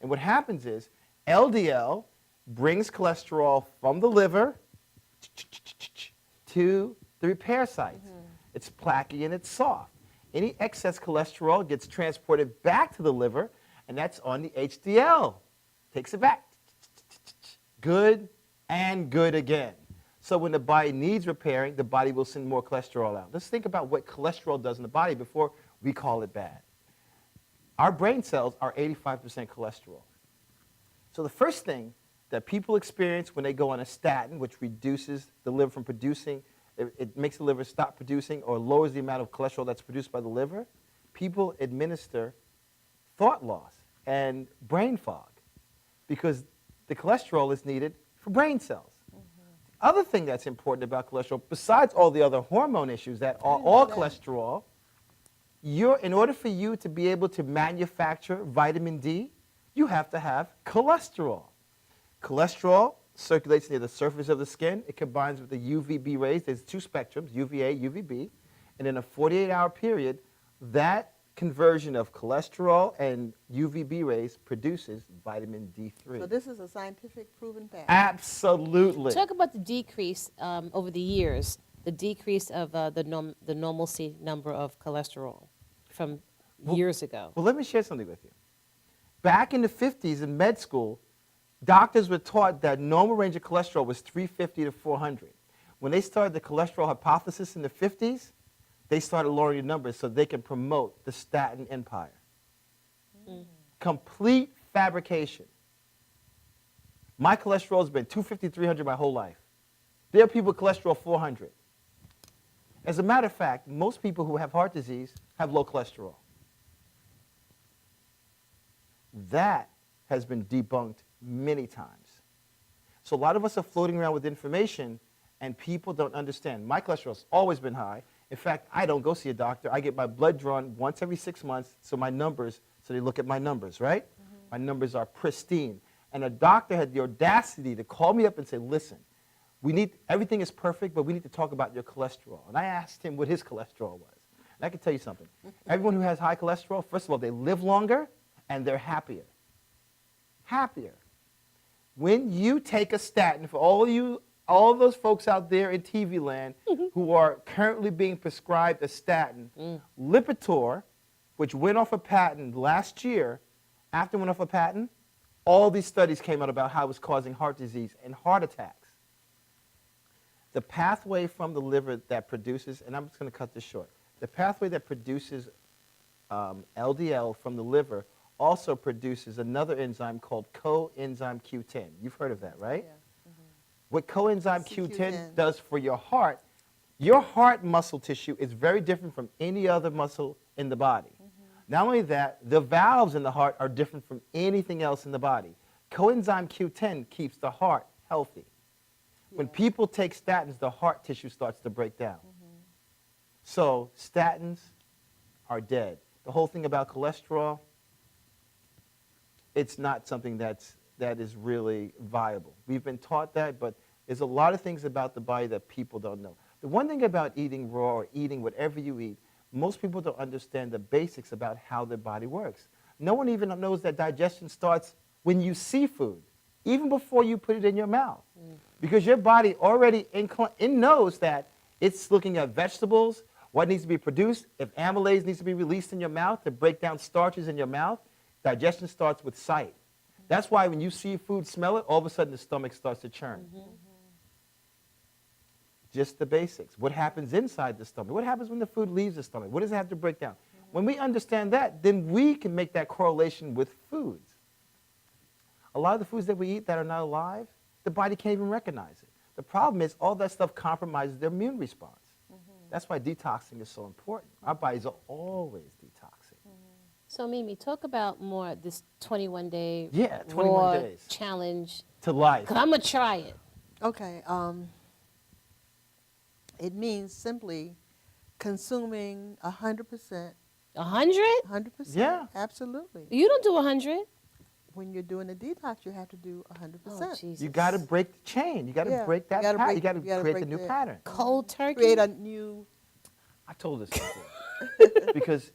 And what happens is LDL brings cholesterol from the liver to the repair sites. It's plaquey and it's soft. Any excess cholesterol gets transported back to the liver, and that's on the HDL. Takes it back. Good and good again. So when the body needs repairing, the body will send more cholesterol out. Let's think about what cholesterol does in the body before we call it bad. Our brain cells are 85% cholesterol. So the first thing that people experience when they go on a statin, which reduces the liver from producing, it makes the liver stop producing or lowers the amount of cholesterol that's produced by the liver, people administer thought loss and brain fog because the cholesterol is needed for brain cells. The other thing that's important about cholesterol, besides all the other hormone issues that are all cholesterol, in order for you to be able to manufacture vitamin D, you have to have cholesterol. Cholesterol circulates near the surface of the skin. It combines with the UVB rays. There's two spectrums, UVA, UVB. And in a 48-hour period, that conversion of cholesterol and UVB rays produces vitamin D3. So this is a scientific proven fact. Absolutely. Talk about the decrease over the years, the decrease of the normalcy number of cholesterol from years ago. Well, let me share something with you. Back in the 50s in med school, doctors were taught that normal range of cholesterol was 350 to 400. When they started the cholesterol hypothesis in the 50s, they started lowering the numbers so they can promote the statin empire. Complete fabrication. My cholesterol has been 250, 300 my whole life. There are people with cholesterol 400. As a matter of fact, most people who have heart disease have low cholesterol. That has been debunked many times. So a lot of us are floating around with information and people don't understand. My cholesterol's always been high. In fact, I don't go see a doctor. I get my blood drawn once every 6 months, so they look at my numbers, right? My numbers are pristine. And a doctor had the audacity to call me up and say, listen, everything is perfect, but we need to talk about your cholesterol. And I asked him what his cholesterol was. And I can tell you something. Everyone who has high cholesterol, first of all, they live longer and they're happier. Happier. When you take a statin, for all those folks out there in TV land who are currently being prescribed a statin, Lipitor, which went off a patent last year, after it went off a patent, all these studies came out about how it was causing heart disease and heart attacks. The pathway from the liver that produces, and I'm just going to cut this short, the pathway that produces LDL from the liver also produces another enzyme called coenzyme Q10. You've heard of that, right? Yeah. What coenzyme Q10 does for your heart muscle tissue is very different from any other muscle in the body. Not only that, the valves in the heart are different from anything else in the body. Coenzyme Q10 keeps the heart healthy. When people take statins, the heart tissue starts to break down. So statins are dead. The whole thing about cholesterol, it's not something that is really viable. We've been taught that, but there's a lot of things about the body that people don't know. The one thing about eating raw or eating whatever you eat, most people don't understand the basics about how their body works. No one even knows that digestion starts when you see food, even before you put it in your mouth. Because your body already knows that it's looking at vegetables, what needs to be produced. If amylase needs to be released in your mouth to break down starches in your mouth, digestion starts with sight. That's why when you see food, smell it, all of a sudden the stomach starts to churn. Just the basics. What happens inside the stomach? What happens when the food leaves the stomach? What does it have to break down? When we understand that, then we can make that correlation with foods. A lot of the foods that we eat that are not alive, the body can't even recognize it. The problem is all that stuff compromises their immune response. That's why detoxing is so important. Our bodies are always detoxing. So Mimi, talk about more this 21-day 21 raw days challenge to life. 'Cause I'm gonna try it. Okay. It means simply consuming 100%. 100? 100%. Yeah. Absolutely. You don't do 100. When you're doing a detox, you have to do 100%. Oh, Jesus. You got to break the chain. You got to break that pattern. You got to create the new pattern. Cold turkey. Create a new. I told this before. Because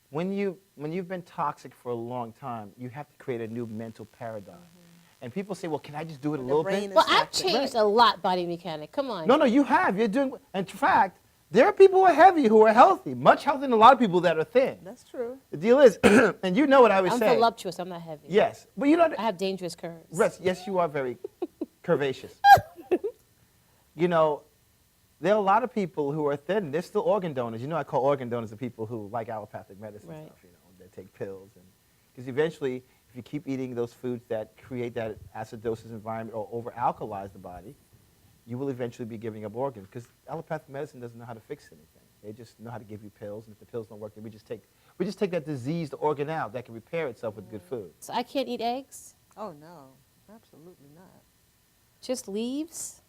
when you've been toxic for a long time, you have to create a new mental paradigm. And people say, well, can I just do it a The little brain bit? is Well, I've active. changed a lot, body mechanic. Come on. No, no, you have. You're doing. In fact, there are people who are heavy who are healthy, much healthier than a lot of people that are thin. That's true. The deal is, and you know what I would I'm say. voluptuous. I'm not heavy. Yes, but you know. I have dangerous curves. Yes, you are very curvaceous. You know, there are a lot of people who are thin. They're still organ donors. You know, I call organ donors the people who like allopathic medicine Right. stuff. You know, they take pills, and because eventually, if you keep eating those foods that create that acidosis environment or over alkalize the body, you will eventually be giving up organs. Because allopathic medicine doesn't know how to fix anything. They just know how to give you pills, and if the pills don't work, then we just take that diseased organ out that can repair itself with good food. So I can't eat eggs? Oh, no. Absolutely not. Just leaves?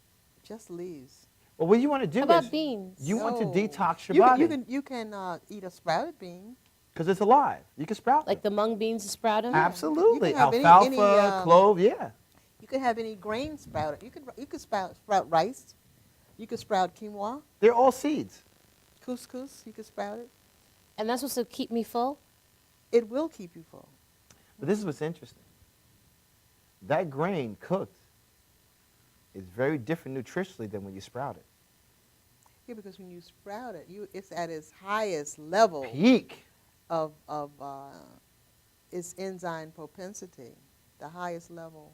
Just leaves. Well, what you want to do How about is beans? you want to No. detox your You can- body You can eat a sprouted bean. because it's alive. You can sprout Like the mung beans, sprout them? Absolutely. You can have Alfalfa, clove, yeah. You can have any grain sprouted. You could sprout rice. You could sprout quinoa, They're all seeds. couscous. You could sprout it. And that's supposed to keep me full? It will keep you full. But this is what's interesting. That grain cooked is very different nutritionally than when you sprout it. Yeah, because when you sprout it, it's at its highest level Peak. of its enzyme propensity, the highest level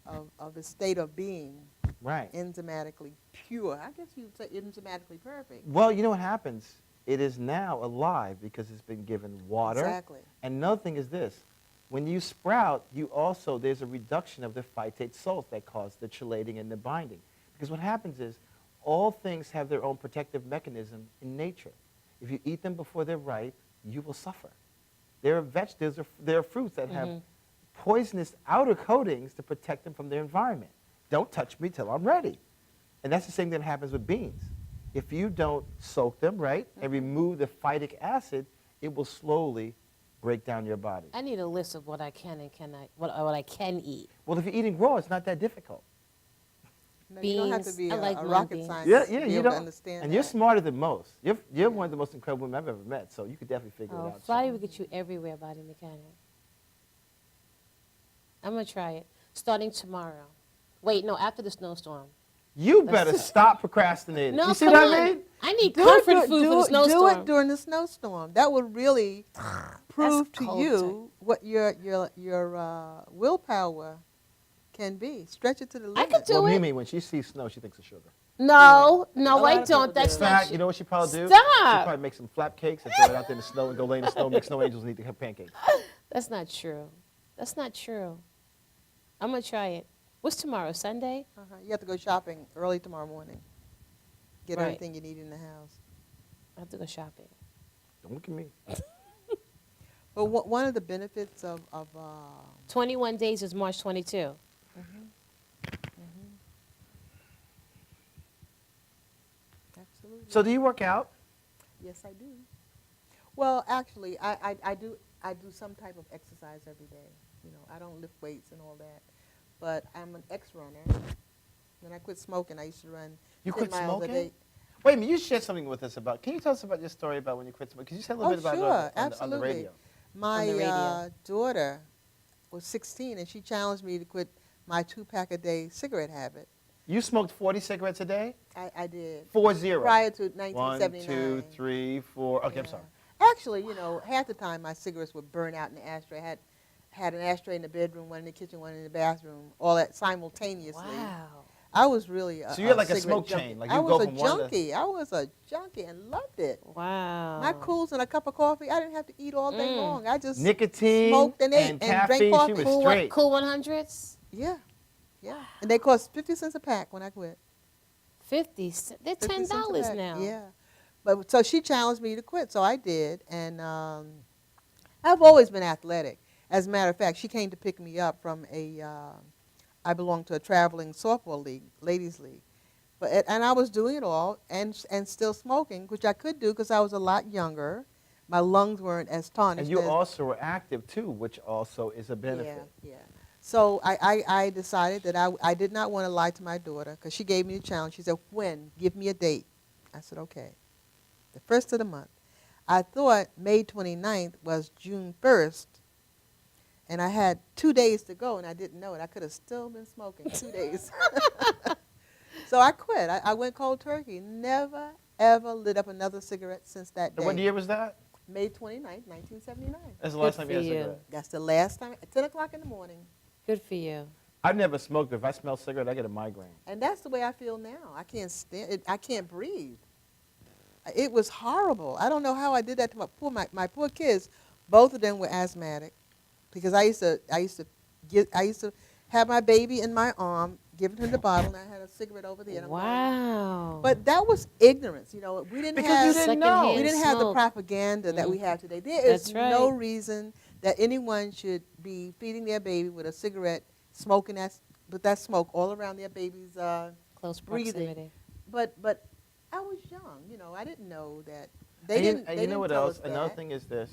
of its state of being. Right. Enzymatically pure. I guess you'd say enzymatically perfect. Well, you know what happens? It is now alive because it's been given water. Exactly. And another thing is this. When you sprout, there's a reduction of the phytate salts that cause the chelating and the binding. Because what happens is all things have their own protective mechanism in nature. If you eat them before they're ripe, you will suffer. There are fruits that have poisonous outer coatings to protect them from their environment. Don't touch me till I'm ready. And that's the same thing that happens with beans. If you don't soak them, right, and remove the phytic acid, it will slowly break down your body. I need a list of what I can and what I can eat. Well, if you're eating raw, it's not that difficult. No, you don't have to Beans. be I a, like a mung rocket beans. scientist Yeah, to be you able to don't. understand And that. you're smarter than most. You're one of the most incredible women I've ever met, so you could definitely figure it Oh, out. Friday will get you everywhere, body mechanic. I'm going to try it. Starting tomorrow. Wait, no, after the snowstorm. You better stop procrastinating. No, you see come what on. I mean? I need Do it comfort dur- food do for the it- snowstorm. Do it during the snowstorm. That would really prove to cold you what your willpower can be. Stretch it to the limit. I could do Well, it. Mimi, when she sees snow, she thinks of sugar. No, A no, lot I of people don't. That's do. In not fact, you know what she probably do? Stop. She'll probably make some flap cakes and throw it out there in the snow and go lay in the snow, make snow angels and eat the pancakes. That's not true. That's not true. I'm going to try it. What's tomorrow, Sunday? You have to go shopping early tomorrow morning. Get Right. everything you need in the house. I have to go shopping. Don't look at me. But one of the benefits of 21 days is March 22. absolutely. So do you work out? Yes, I do. Well, actually, I do some type of exercise every day. You know, I don't lift weights and all that, but I'm an ex-runner. When I quit smoking, I used to run You 10 quit miles smoking? a day. Wait a minute, you shared something with us about. Can you tell us about your story about when you quit smoking? Could you say a little bit about sure, it on absolutely. the radio? My On the radio. daughter was 16, and she challenged me to quit my 2-pack-a-day cigarette habit. You smoked 40 cigarettes a day? I did. 40. Prior to 1, 1979. 2, 3, 4. Okay, I'm sorry. Actually, you know, half the time my cigarettes would burn out in the ashtray. I had an ashtray in the bedroom, one in the kitchen, one in the bathroom, all that simultaneously. Wow. I was really a So you had like a cigarette smoke junkie. chain, like I you was go a from one to- junkie. I was a junkie and loved it. Wow. My cools and a cup of coffee, I didn't have to eat all day long. I just Nicotine smoked and ate and and caffeine, drank she coffee. was straight. Cool 100s? Yeah, yeah. And they cost 50 cents a pack when I quit. 50 cents. They're 50 cents a $10 pack, now. Yeah. But so she challenged me to quit, so I did. And I've always been athletic. As a matter of fact, she came to pick me up from I belonged to a traveling softball league, ladies league. And I was doing it all and still smoking, which I could do because I was a lot younger. My lungs weren't as tarnished. And you as, also were active too, which also is a benefit. Yeah. So I decided that I did not want to lie to my daughter because she gave me a challenge. She said, when? Give me a date. I said, okay. The first of the month. I thought May 29th was June 1st. And I had 2 days to go, and I didn't know it. I could have still been smoking 2 days. So I quit. I went cold turkey. Never, ever lit up another cigarette since that day. And what year was that? May 29th, 1979. That's the last time you had a cigarette. That's the last time, at 10 o'clock in the morning. Good for you. I've never smoked, but if I smell cigarette, I get a migraine. And that's the way I feel now. I can't stand it. I can't breathe. It was horrible. I don't know how I did that to my poor kids. Both of them were asthmatic, because I used to have my baby in my arm, giving him the bottle, and I had a cigarette over there. And I'm Wow. but that was ignorance. You know, we didn't Because have you didn't know. we didn't have the smoke. propaganda that we have today. There is That's right. no reason that anyone should be feeding their baby with a cigarette, smoking with that smoke all around their baby's Close breathing. proximity. But I was young. You know, I didn't know that. And you know what tell else? us Another that. thing is this.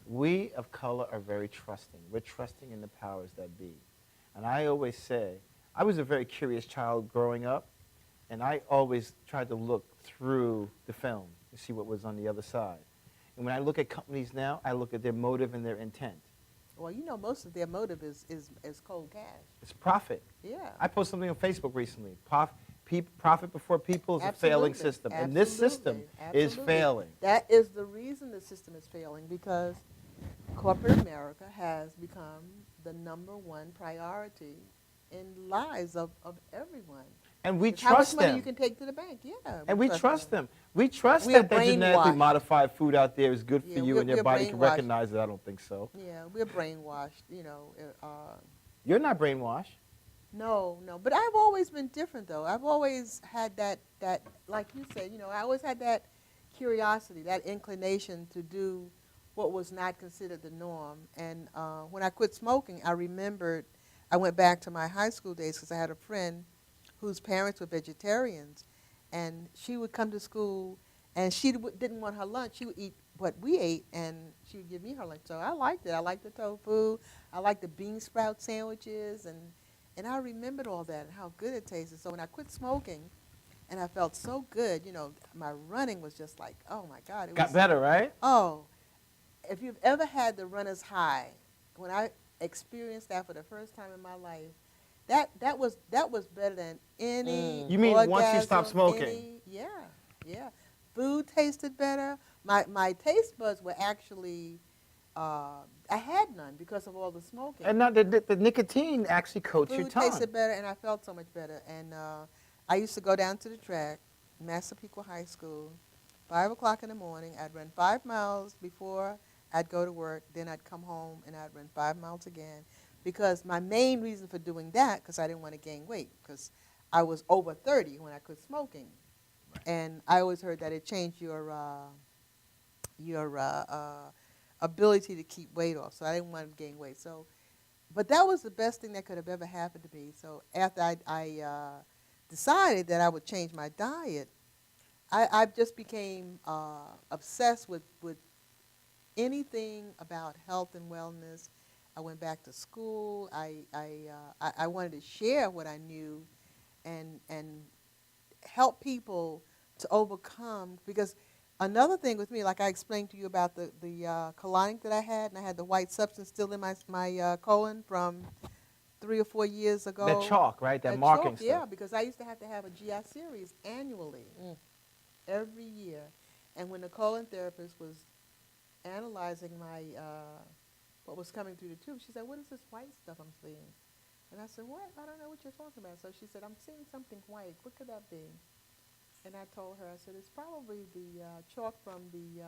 We of color are very trusting. We're trusting in the powers that be. And I always say, I was a very curious child growing up, and I always tried to look through the film to see what was on the other side. And when I look at companies now, I look at their motive and their intent. Well, you know, most of their motive is cold cash. It's profit. Yeah. I posted something on Facebook recently. Profit before people is a failing Absolutely. system. And this system is Absolutely. failing. That is the reason the system is failing, because corporate America has become the #1 priority in lives of everyone. And we It's how much trust money them. you can take to the bank, yeah. And we trust them. We trust We are that the genetically brainwashed. modified food out there is good for Yeah, you and we're your body can brainwashed. recognize it. I don't think so. Yeah, we're brainwashed, you know. You're not brainwashed. No, but I've always been different, though. I've always had that, like you said, you know, I always had that curiosity, that inclination to do what was not considered the norm. And when I quit smoking, I remembered, I went back to my high school days because I had a friend whose parents were vegetarians. And she would come to school, and she didn't want her lunch. She would eat what we ate, and she would give me her lunch. So I liked it. I liked the tofu. I liked the bean sprout sandwiches. And I remembered all that and how good it tasted. So when I quit smoking, and I felt so good, you know, my running was just like, oh, my God. It Got was, better, right? Oh, if you've ever had the runner's high, when I experienced that for the first time in my life, that was better than any You mean once you orgasm, stopped smoking? Yeah. Food tasted better. My taste buds were actually, I had none because of all the smoking. And now the nicotine actually coats your Food tongue. tasted better, and I felt so much better. And I used to go down to the track, Massapequa High School, 5 o'clock in the morning. I'd run 5 miles before I'd go to work. Then I'd come home, and I'd run 5 miles again. Because my main reason for doing that, because I didn't want to gain weight, because I was over 30 when I quit smoking. And I always heard that it changed your ability to keep weight off. So I didn't want to gain weight. So, but that was the best thing that could have ever happened to me. So after I decided that I would change my diet, I just became obsessed with anything about health and wellness. I went back to school. I wanted to share what I knew and help people to overcome, because another thing with me, like I explained to you about the colonic that I had, and I had the white substance still in my colon from 3 or 4 years ago. That chalk, right? That marking chalk, stuff. yeah, because I used to have a GI series annually, every year. And when the colon therapist was analyzing my what was coming through the tube, she said, "What is this white stuff I'm seeing?" And I said, "What? I don't know what you're talking about." So she said, "I'm seeing something white. What could that be?" And I told her, I said, "It's probably the chalk from the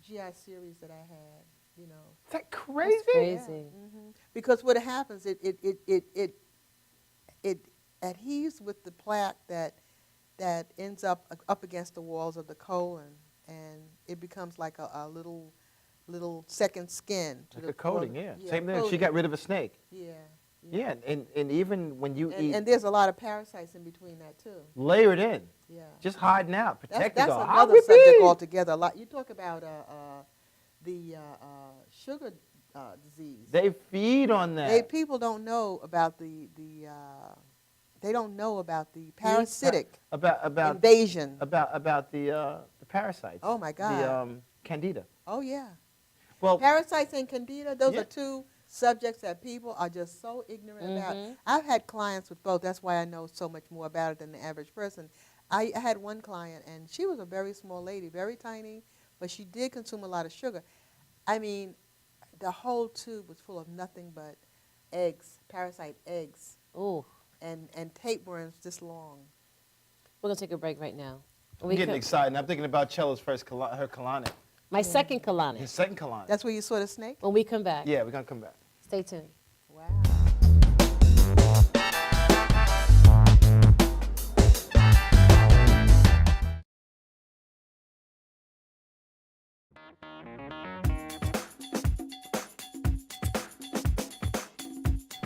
GI series that I had, you know." Is that crazy? That's crazy. Yeah. Because what happens, it adheres with the plaque that ends up against the walls of the colon, and it becomes like a little second skin. To Like the a coating, colon. yeah. Same thing. She coating. got rid of a snake. Yeah. Yeah, and even when you eat And there's a lot of parasites in between that too. layered in, Yeah. just hiding out, protected. That's all. another subject altogether. A lot. You talk about the sugar disease. They feed on that. People don't know about they don't know about the parasitic about invasion. About the parasites. Oh my God. The candida. Oh yeah. Well, parasites and candida. Those Yeah. are two subjects that people are just so ignorant about. I've had clients with both. That's why I know so much more about it than the average person. I had one client, and she was a very small lady, very tiny, but she did consume a lot of sugar. I mean, the whole tube was full of nothing but eggs, parasite eggs. Ooh. And tapeworms this long. We're going to take a break right now. I'm getting excited. I'm thinking about Chella's first her colonic. My second colonic. His second colonic. That's where you saw the snake? When we come back. Yeah, we're going to come back. Stay tuned. Wow.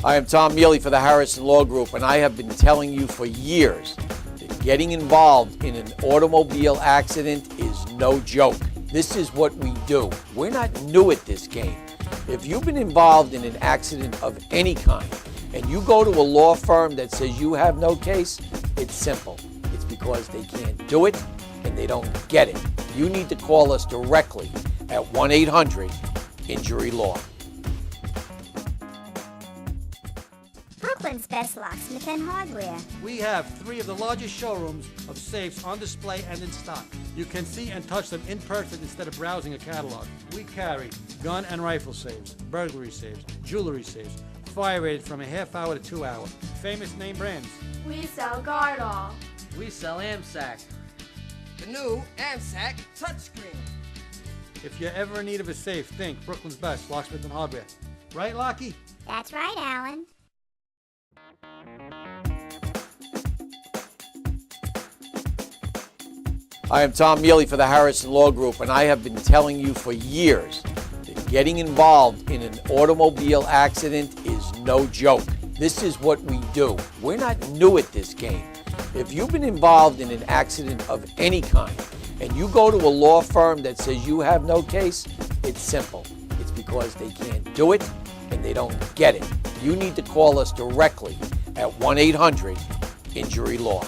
I am Tom Mealy for the Harrison Law Group, and I have been telling you for years that getting involved in an automobile accident is no joke. This is what we do. We're not new at this game. If you've been involved in an accident of any kind, and you go to a law firm that says you have no case, it's simple. It's because they can't do it and they don't get it. You need to call us directly at 1-800-INJURY-LAW. Brooklyn's best locksmith and hardware. We have 3 of the largest showrooms of safes on display and in stock. You can see and touch them in person instead of browsing a catalog. We carry gun and rifle safes, burglary safes, jewelry safes, fire rated from a half hour to 2 hour. Famous name brands. We sell Gardol. We sell AMSAC. The new AMSAC touchscreen. If you're ever in need of a safe, think Brooklyn's best locksmith and hardware. Right, Lockie? That's right, Alan. I am Tom Mealy for the Harrison Law Group, and I have been telling you for years that getting involved in an automobile accident is no joke. This is what we do. We're not new at this game. If you've been involved in an accident of any kind, and you go to a law firm that says you have no case, it's simple. It's because they can't do it and they don't get it. You need to call us directly at 1-800-INJURY-LAW.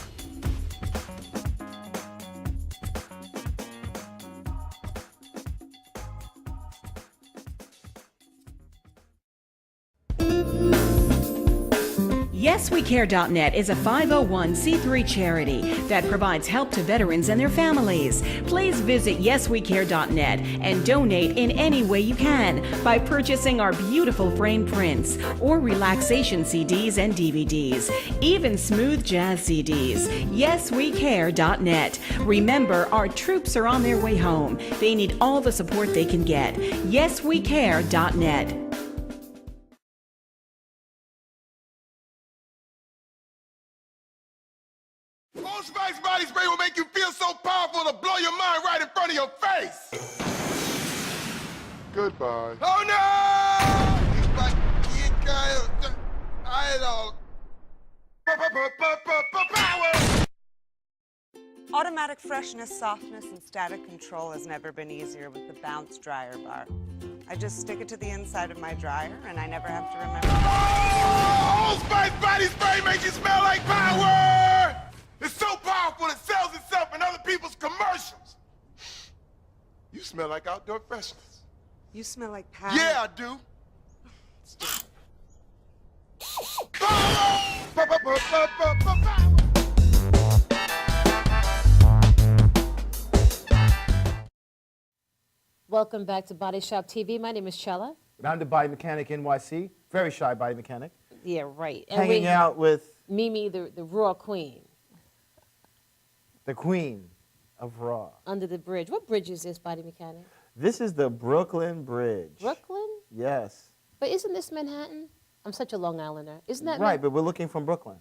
YesWeCare.net is a 501c3 charity that provides help to veterans and their families. Please visit YesWeCare.net and donate in any way you can by purchasing our beautiful frame prints or relaxation CDs and DVDs, even smooth jazz CDs. YesWeCare.net. Remember, our troops are on their way home. They need all the support they can get. YesWeCare.net. Old Spice body spray will make you feel so powerful to blow your mind right in front of your face. Goodbye. Oh no! Power! Automatic freshness, softness, and static control has never been easier with the Bounce Dryer Bar. I just stick it to the inside of my dryer, and I never have to remember. Oh, Old Spice body spray makes you smell like power! It's so powerful it sells itself in other people's commercials. You smell like outdoor freshness. You smell like power. Yeah, I do. Welcome back to Body Shop TV. My name is Chella. I'm the Body Mechanic NYC. Very shy Body Mechanic. Yeah, right. And Hanging out with Mimi, the Raw Queen. the Queen of Raw. Under the bridge. What bridge is this, Body Mechanic? This is the Brooklyn Bridge. Brooklyn? Yes. But isn't this Manhattan? I'm such a Long Islander. Isn't that right? But we're looking from Brooklyn.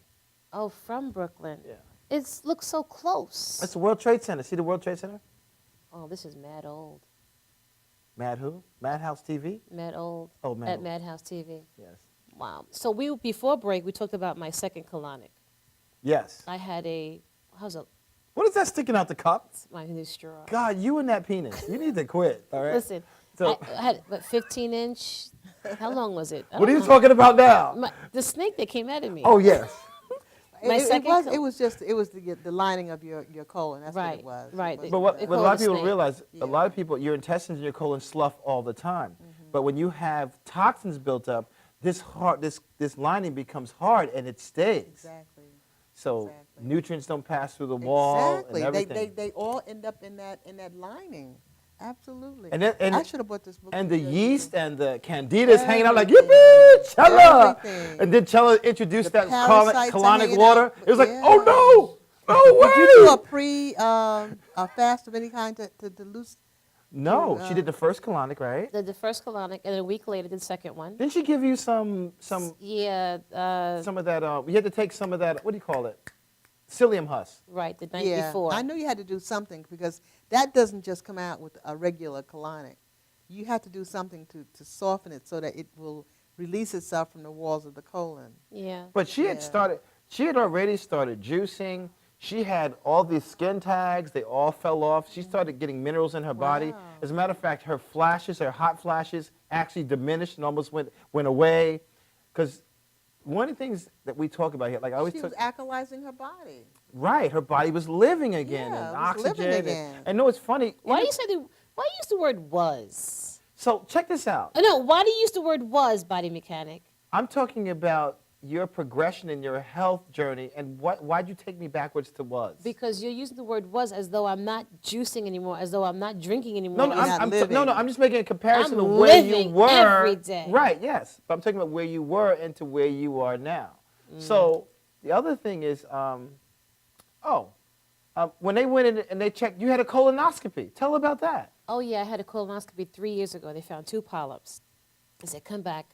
Oh, from Brooklyn. Yeah. It looks so close. That's the World Trade Center. See the World Trade Center? Oh, this is mad old. Mad who? Madhouse TV? Mad old. Oh, Mad At old. Madhouse TV. Yes. Wow. So before break, we talked about my second colonic. Yes. I had What is that sticking out the cup? my new straw. God, you and that penis. You need to quit, all right? Listen, So, I had, 15-inch? How long was it? what are you talking about now? The snake that came out of me. Oh, yes. It was the lining of your colon. That's what it was. Right. But what a lot of people realize, a lot of people, your intestines and your colon slough all the time. But when you have toxins built up, this lining becomes hard and it stays. Exactly. So nutrients don't pass through the wall Exactly. and everything. They all end up in that lining. Absolutely. And I should have bought this book. And the because yeast and the candidas hanging out like, yippee, Chella! Everything. And then Chella introduced that parasites are colonic hanging water. out. It was like, Yeah. oh no, no way! Did you do a fast of any kind to lose? No, she did the first colonic, right? The first colonic, and then a week later did the second one. Didn't she give you some Yeah. some of that? You had to take some of that. What do you call it? Psyllium husk. Right, the night Yeah, before. I knew you had to do something because that doesn't just come out with a regular colonic. You have to do something to soften it so that it will release itself from the walls of the colon. Yeah. But she had started. She had already started juicing. She had all these skin tags. They all fell off. She started getting minerals in her body. As a matter of fact, her flashes, her hot flashes, actually diminished and almost went away. Because one of the things that we talk about here, like I always She talk, was alkalizing her body. right, her body was living again Yeah, and it was living oxygen. again. And no, it's funny. Why you use the word was? So check this out. No, why do you use the word was, body mechanic? I'm talking about your progression in your health journey, and why'd you take me backwards to was? Because you're using the word was as though I'm not juicing anymore, as though I'm not drinking anymore. No, I'm just making a comparison I'm of where you living were. every day. Right, yes. But I'm talking about where you were and to where you are now. So the other thing is, when they went in and they checked, you had a colonoscopy. Tell about that. Oh, yeah, I had a colonoscopy 3 years ago. They found 2 polyps. They said, come back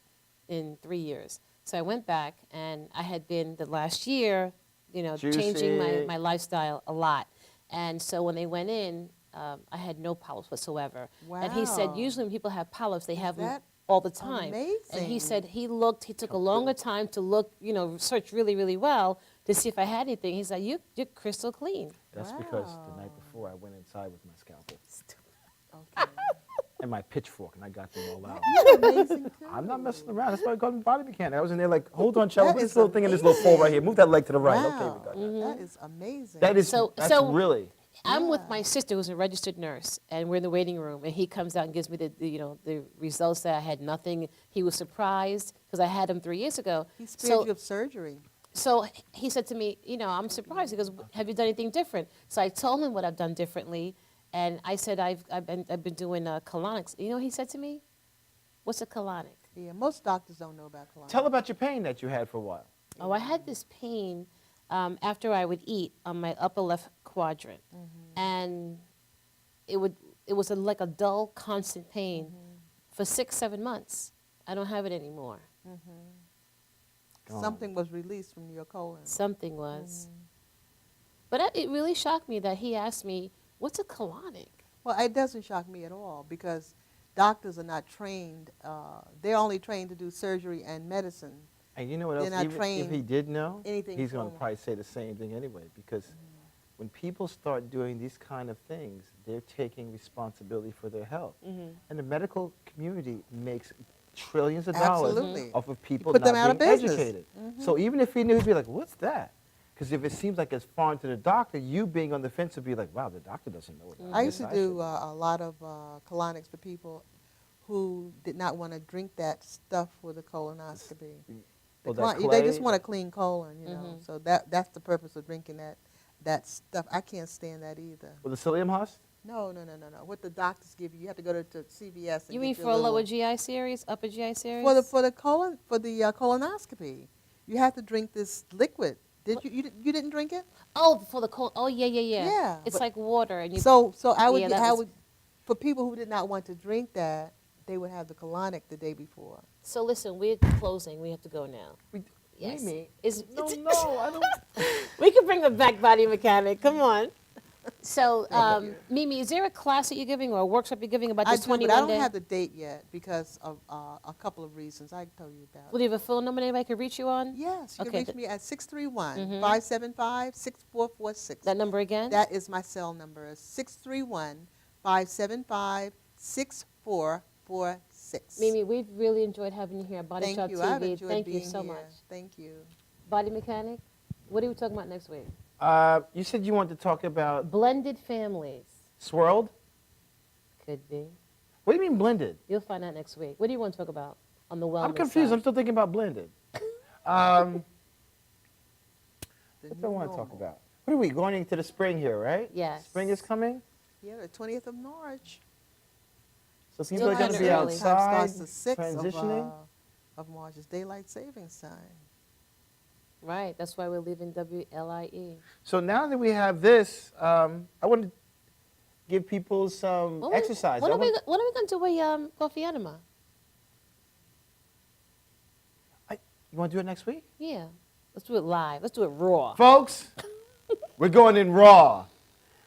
in 3 years. So I went back, and I had been the last year, changing my lifestyle a lot. And so when they went in, I had no polyps whatsoever. Wow. And he said, usually when people have polyps, they have them that all the time. amazing? And he said he took a longer time to look, search really, really well to see if I had anything. He's like, you're crystal clean. That's because the night before I went inside with my scalpel. And my pitchfork, and I got them all out. You're amazing too. I'm not messing around. That's why I got in body mechanic. I was in there like, hold on, Chella, put this little thing in this little fold right here. Move that leg to the right. Okay, we got that. That is amazing. That's really. I'm with my sister, who's a registered nurse, and we're in the waiting room. And he comes out and gives me the results that I had nothing. He was surprised because I had him 3 years ago. He spared you of surgery. So he said to me, I'm surprised. He goes, have you done anything different? So I told him what I've done differently. And I said, I've been doing colonics. You know what he said to me? What's a colonic? Yeah, most doctors don't know about colonics. Tell about your pain that you had for a while. Oh, I had this pain after I would eat on my upper left quadrant. And it was like a dull, constant pain for 6-7 months. I don't have it anymore. Something was released from your colon. Something was. But it really shocked me that he asked me, what's a colonic? Well, it doesn't shock me at all because doctors are not trained. They're only trained to do surgery and medicine. And you know what else? They're not Even trained if he did know, anything he's going to formal. probably say the same thing anyway. Because when people start doing these kind of things, they're taking responsibility for their health. And the medical community makes trillions of dollars Absolutely. off of people put not them out of being business. educated. So even if he knew, he'd be like, what's that? Because if it seems like it's foreign to the doctor, you being on the fence would be like, wow, the doctor doesn't know what that I is. used to do a lot of colonics for people who did not want to drink that stuff for the colonoscopy. Well, The that they just clay, want a clean colon, So that's the purpose of drinking that stuff. I can't stand that either. With the psyllium husk? No. What the doctors give you, you have to go to CVS. And You get mean your for a little- lower GI series, upper GI series? for the colonoscopy, you have to drink this liquid. Did you didn't drink it? Oh, for the colon. Oh, yeah. Yeah, It's but- like water. And you, So I would Yeah, get- that I was- would for people who did not want to drink that, they would have the colonic the day before. So listen, we're closing. We have to go now. Yes. Mimi, No, I don't. We can bring them back, body mechanic. Come on. So, Mimi, is there a class that you're giving or a workshop you're giving about I this do, but 21 I don't day? have the date yet because of a couple of reasons. I can tell you about. Will you have a phone number anybody can reach you on? Yes, you Okay, can reach me at 631-575-6446. That number again? That is my cell number, 631-575-6446. Mimi, we've really enjoyed having you here at Body Thank Shop you. TV. I've enjoyed Thank you being so here. much. Thank you. Body mechanic, what are we talking about next week? You said you wanted to talk about Blended families. swirled? Could be. What do you mean blended? You'll find out next week. What do you want to talk about on the wellness I'm confused. side? I'm still thinking about blended. What do I want to talk about? What are we going into the spring here, right? Yes. Spring is coming. Yeah, the 20th of March. So Still people are going to be kinda early. outside Starts the 6th transitioning. of March. It's daylight savings time. Right. That's why we're leaving WLIE. So now that we have this, I want to give people some When exercise. When I are we want- going to do a coffee enema? You want to do it next week? Yeah. Let's do it live. Let's do it raw. Folks, we're going in raw.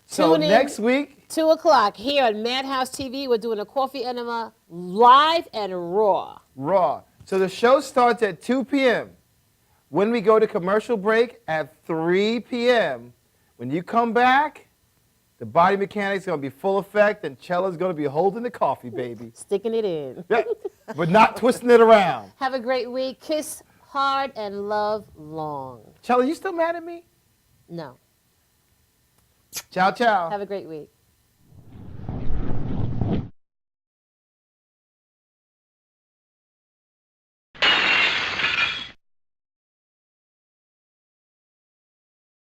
So Tune in next week, 2 o'clock here on Madhouse TV. We're doing a coffee enema live and raw. raw. So the show starts at 2 p.m. When we go to commercial break at 3 p.m., when you come back, the body mechanic's going to be full effect and Chella's going to be holding the coffee, baby. Sticking it in. Yeah, but not twisting it around. Have a great week. Kiss hard and love long. Chella, you still mad at me? No. Ciao, ciao. Have a great week.